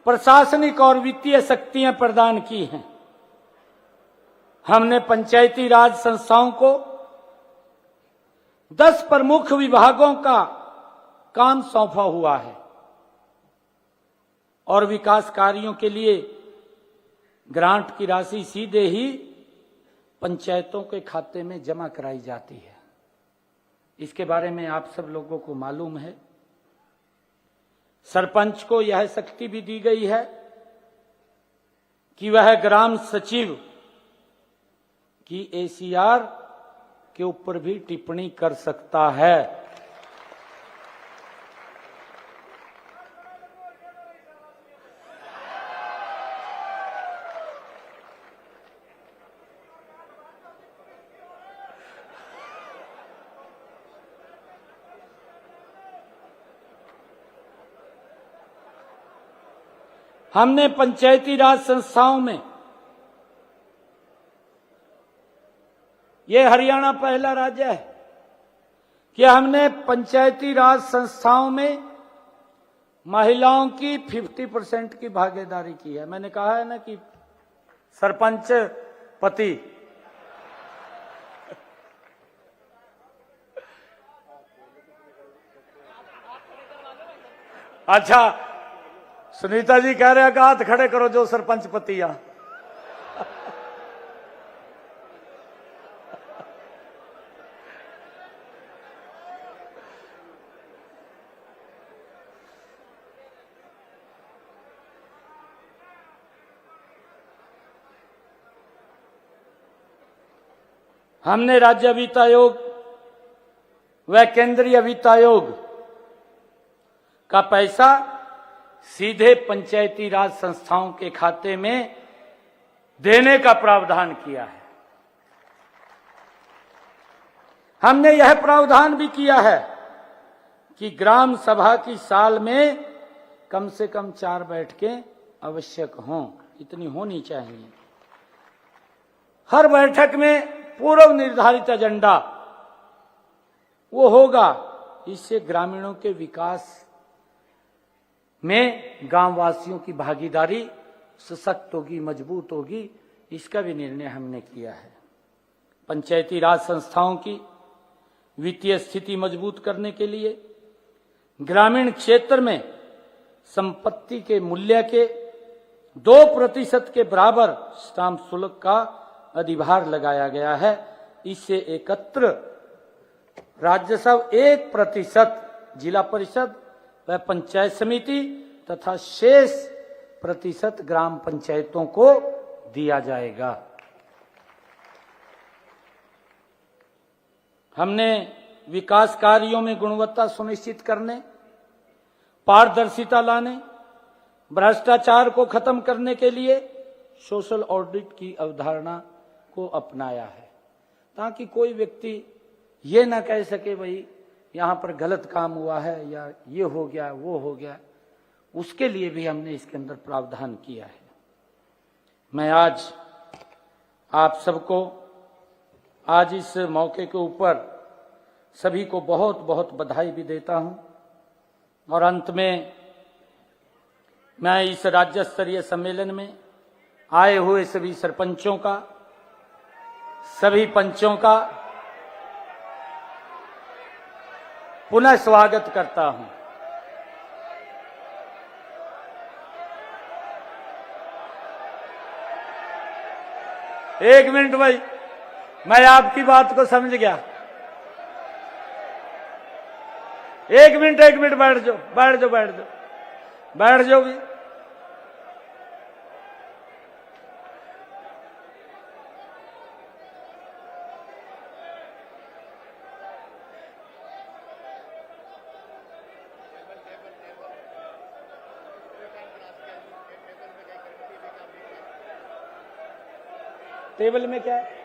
प्रशासनिक और वित्तीय शक्तियां प्रदान की हैं। हमने पंचायती राज संस्थाओं को 10 प्रमुख विभागों का काम सौंपा हुआ है और विकास कार्यों के लिए ग्रांट की राशि सीधे ही पंचायतों के खाते में जमा कराई जाती है। इसके बारे में आप सब लोगों को मालूम है। सरपंच को यह शक्ति भी दी गई है कि वह ग्राम सचिव की एसीआर के ऊपर भी टिप्पणी कर सकता है। हमने पंचायती राज संस्थाओं में, यह हरियाणा पहला राज्य है कि हमने पंचायती राज संस्थाओं में महिलाओं की 50% की भागीदारी की है। मैंने कहा है ना कि सरपंच पति, अच्छा सुनीता जी कह रहे हैं कि हाथ खड़े करो जो सरपंच पतिया। हमने राज्य वित्त आयोग व केंद्रीय वित्त आयोग का पैसा सीधे पंचायती राज संस्थाओं के खाते में देने का प्रावधान किया है। हमने यह प्रावधान भी किया है कि ग्राम सभा की साल में कम से कम 4 बैठकें आवश्यक हों, इतनी होनी चाहिए। हर बैठक में पूर्व निर्धारित एजेंडा वो होगा। इससे ग्रामीणों के विकास में गांववासियों की भागीदारी सशक्त होगी, मजबूत होगी। इसका भी निर्णय हमने किया है। पंचायती राज संस्थाओं की वित्तीय स्थिति मजबूत करने के लिए ग्रामीण क्षेत्र में संपत्ति के मूल्य के 2% के बराबर स्टाम्प शुल्क का अधिभार लगाया गया है। इससे एकत्र राजस्व 1% जिला परिषद व पंचायत समिति तथा शेष प्रतिशत ग्राम पंचायतों को दिया जाएगा। हमने विकास कार्यों में गुणवत्ता सुनिश्चित करने, पारदर्शिता लाने, भ्रष्टाचार को खत्म करने के लिए सोशल ऑडिट की अवधारणा को अपनाया है, ताकि कोई व्यक्ति ये ना कह सके भाई यहां पर गलत काम हुआ है या ये हो गया वो हो गया। उसके लिए भी हमने इसके अंदर प्रावधान किया है। मैं आज आप सबको आज इस मौके के ऊपर सभी को बहुत बहुत बधाई भी देता हूं। और अंत में मैं इस राज्य स्तरीय सम्मेलन में आए हुए सभी सरपंचों का, सभी पंचों का पुनः स्वागत करता हूं। एक मिनट भाई, मैं आपकी बात को समझ गया। एक मिनट बैठ जाओ भी। टेबल में क्या है?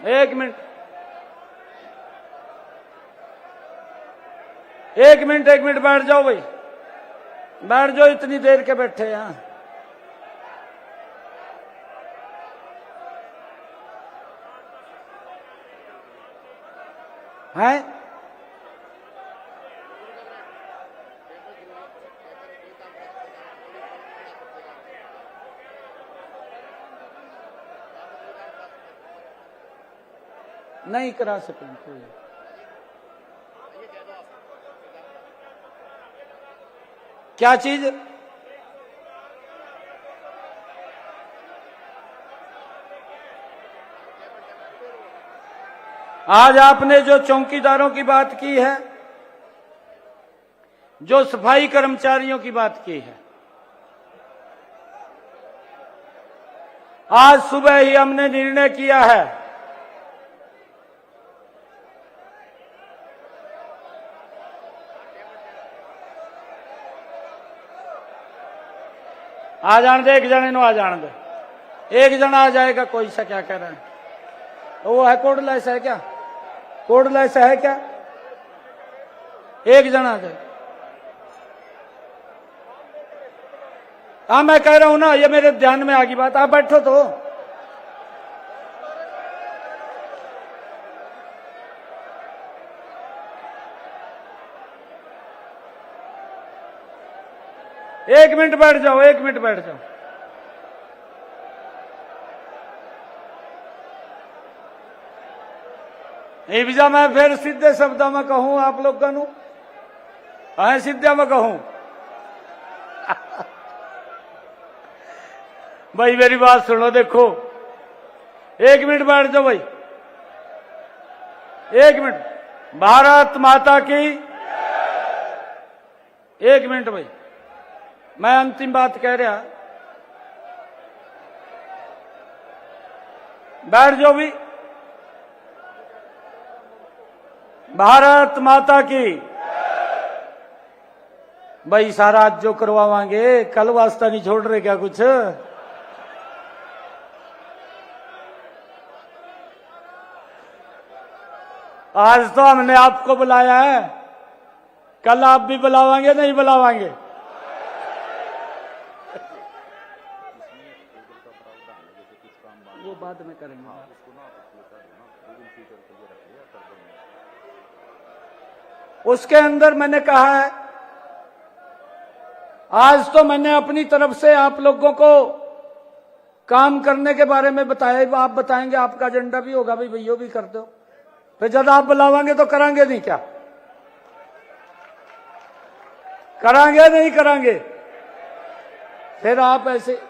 एक मिनट बैठ जाओ भाई, बैठ जाओ। इतनी देर के बैठे हैं। हैं? नहीं करा सकें कोई। क्या चीज? आज आपने जो चौकीदारों की बात की है, जो सफाई कर्मचारियों की बात की है, आज सुबह ही हमने निर्णय किया है आ जान दे, एक जने नो आ जान दे, एक जना आ जाएगा, कोई सा क्या कह रहा है, तो वो है कोड लाइस है क्या, कोड लाइस है क्या, एक जना आ जाए। हाँ मैं कह रहा हूं ना, ये मेरे ध्यान में आ गई बात, आप बैठो तो। एक मिनट बैठ जाओ, एक मिनट बैठ जाओ। नहीं विजा मैं फिर सीधे शब्दों में कहूं आप लोग का, हाँ सीधे में कहूं भाई मेरी बात सुनो, देखो एक मिनट बैठ जाओ भाई, एक मिनट। भारत माता की, एक मिनट भाई, मैं अंतिम बात कह रहा, बैठ जाओ भी। भारत माता की भाई, सारा आज जो करवावांगे, कल वास्ता नहीं छोड़ रहे क्या कुछ? आज तो हमने आपको बुलाया है, कल आप भी बुलावांगे नहीं बुलावांगे? वो बाद में करेंगे। उसके अंदर मैंने कहा है, आज तो मैंने अपनी तरफ से आप लोगों को काम करने के बारे में बताया, आप बताएंगे, आपका एजेंडा भी होगा भाई, भैया भी कर दो, फिर जब आप बुलावांगे तो करांगे नहीं क्या? करांगे नहीं करांगे? फिर आप ऐसे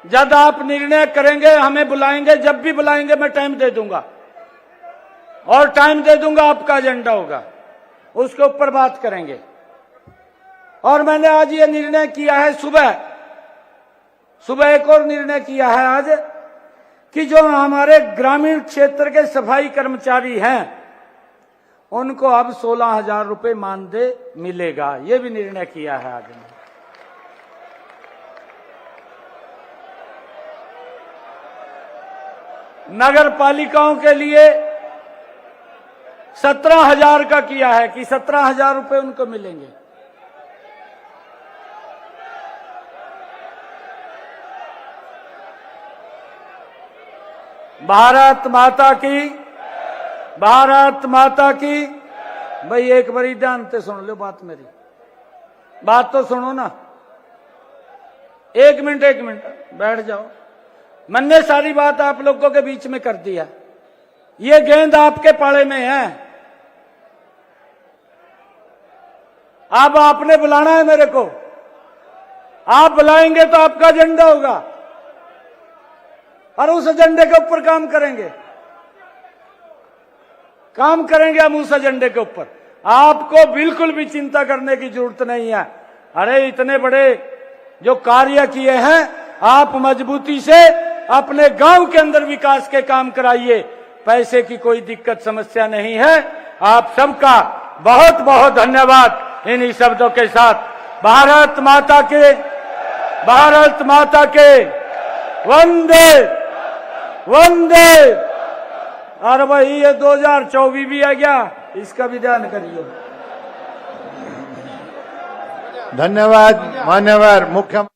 जब आप निर्णय करेंगे, हमें बुलाएंगे, जब भी बुलाएंगे मैं टाइम दे दूंगा, और टाइम दे दूंगा, आपका एजेंडा होगा, उसके ऊपर बात करेंगे। और मैंने आज ये निर्णय किया है, सुबह एक और निर्णय किया है आज, कि जो हमारे ग्रामीण क्षेत्र के सफाई कर्मचारी हैं, उनको अब 16,000 रुपए मानदेय मिलेगा, ये भी निर्णय किया है आज। नगर पालिकाओं के लिए 17,000 का किया है कि 17,000 रुपए उनको मिलेंगे। भारत माता की, भारत माता की। भाई एक बारी ध्यान से सुन लो बात, मेरी बात तो सुनो ना, एक मिनट बैठ जाओ। मैंने सारी बात आप लोगों के बीच में कर दिया, ये गेंद आपके पाले में है, अब आपने बुलाना है मेरे को, आप बुलाएंगे तो आपका एजेंडा होगा, और उस एजेंडे के ऊपर काम करेंगे हम उस एजेंडे के ऊपर। आपको बिल्कुल भी चिंता करने की जरूरत नहीं है। अरे इतने बड़े जो कार्य किए हैं, आप मजबूती से अपने गांव के अंदर विकास के काम कराइए, पैसे की कोई दिक्कत समस्या नहीं है। आप सबका बहुत बहुत धन्यवाद। इन्हीं शब्दों के साथ भारत माता के, भारत माता के वंदे वंदे। और भाई ये 2024 भी आ गया, इसका भी ध्यान करिए। धन्यवाद मान्यवर मुख्यमंत्री।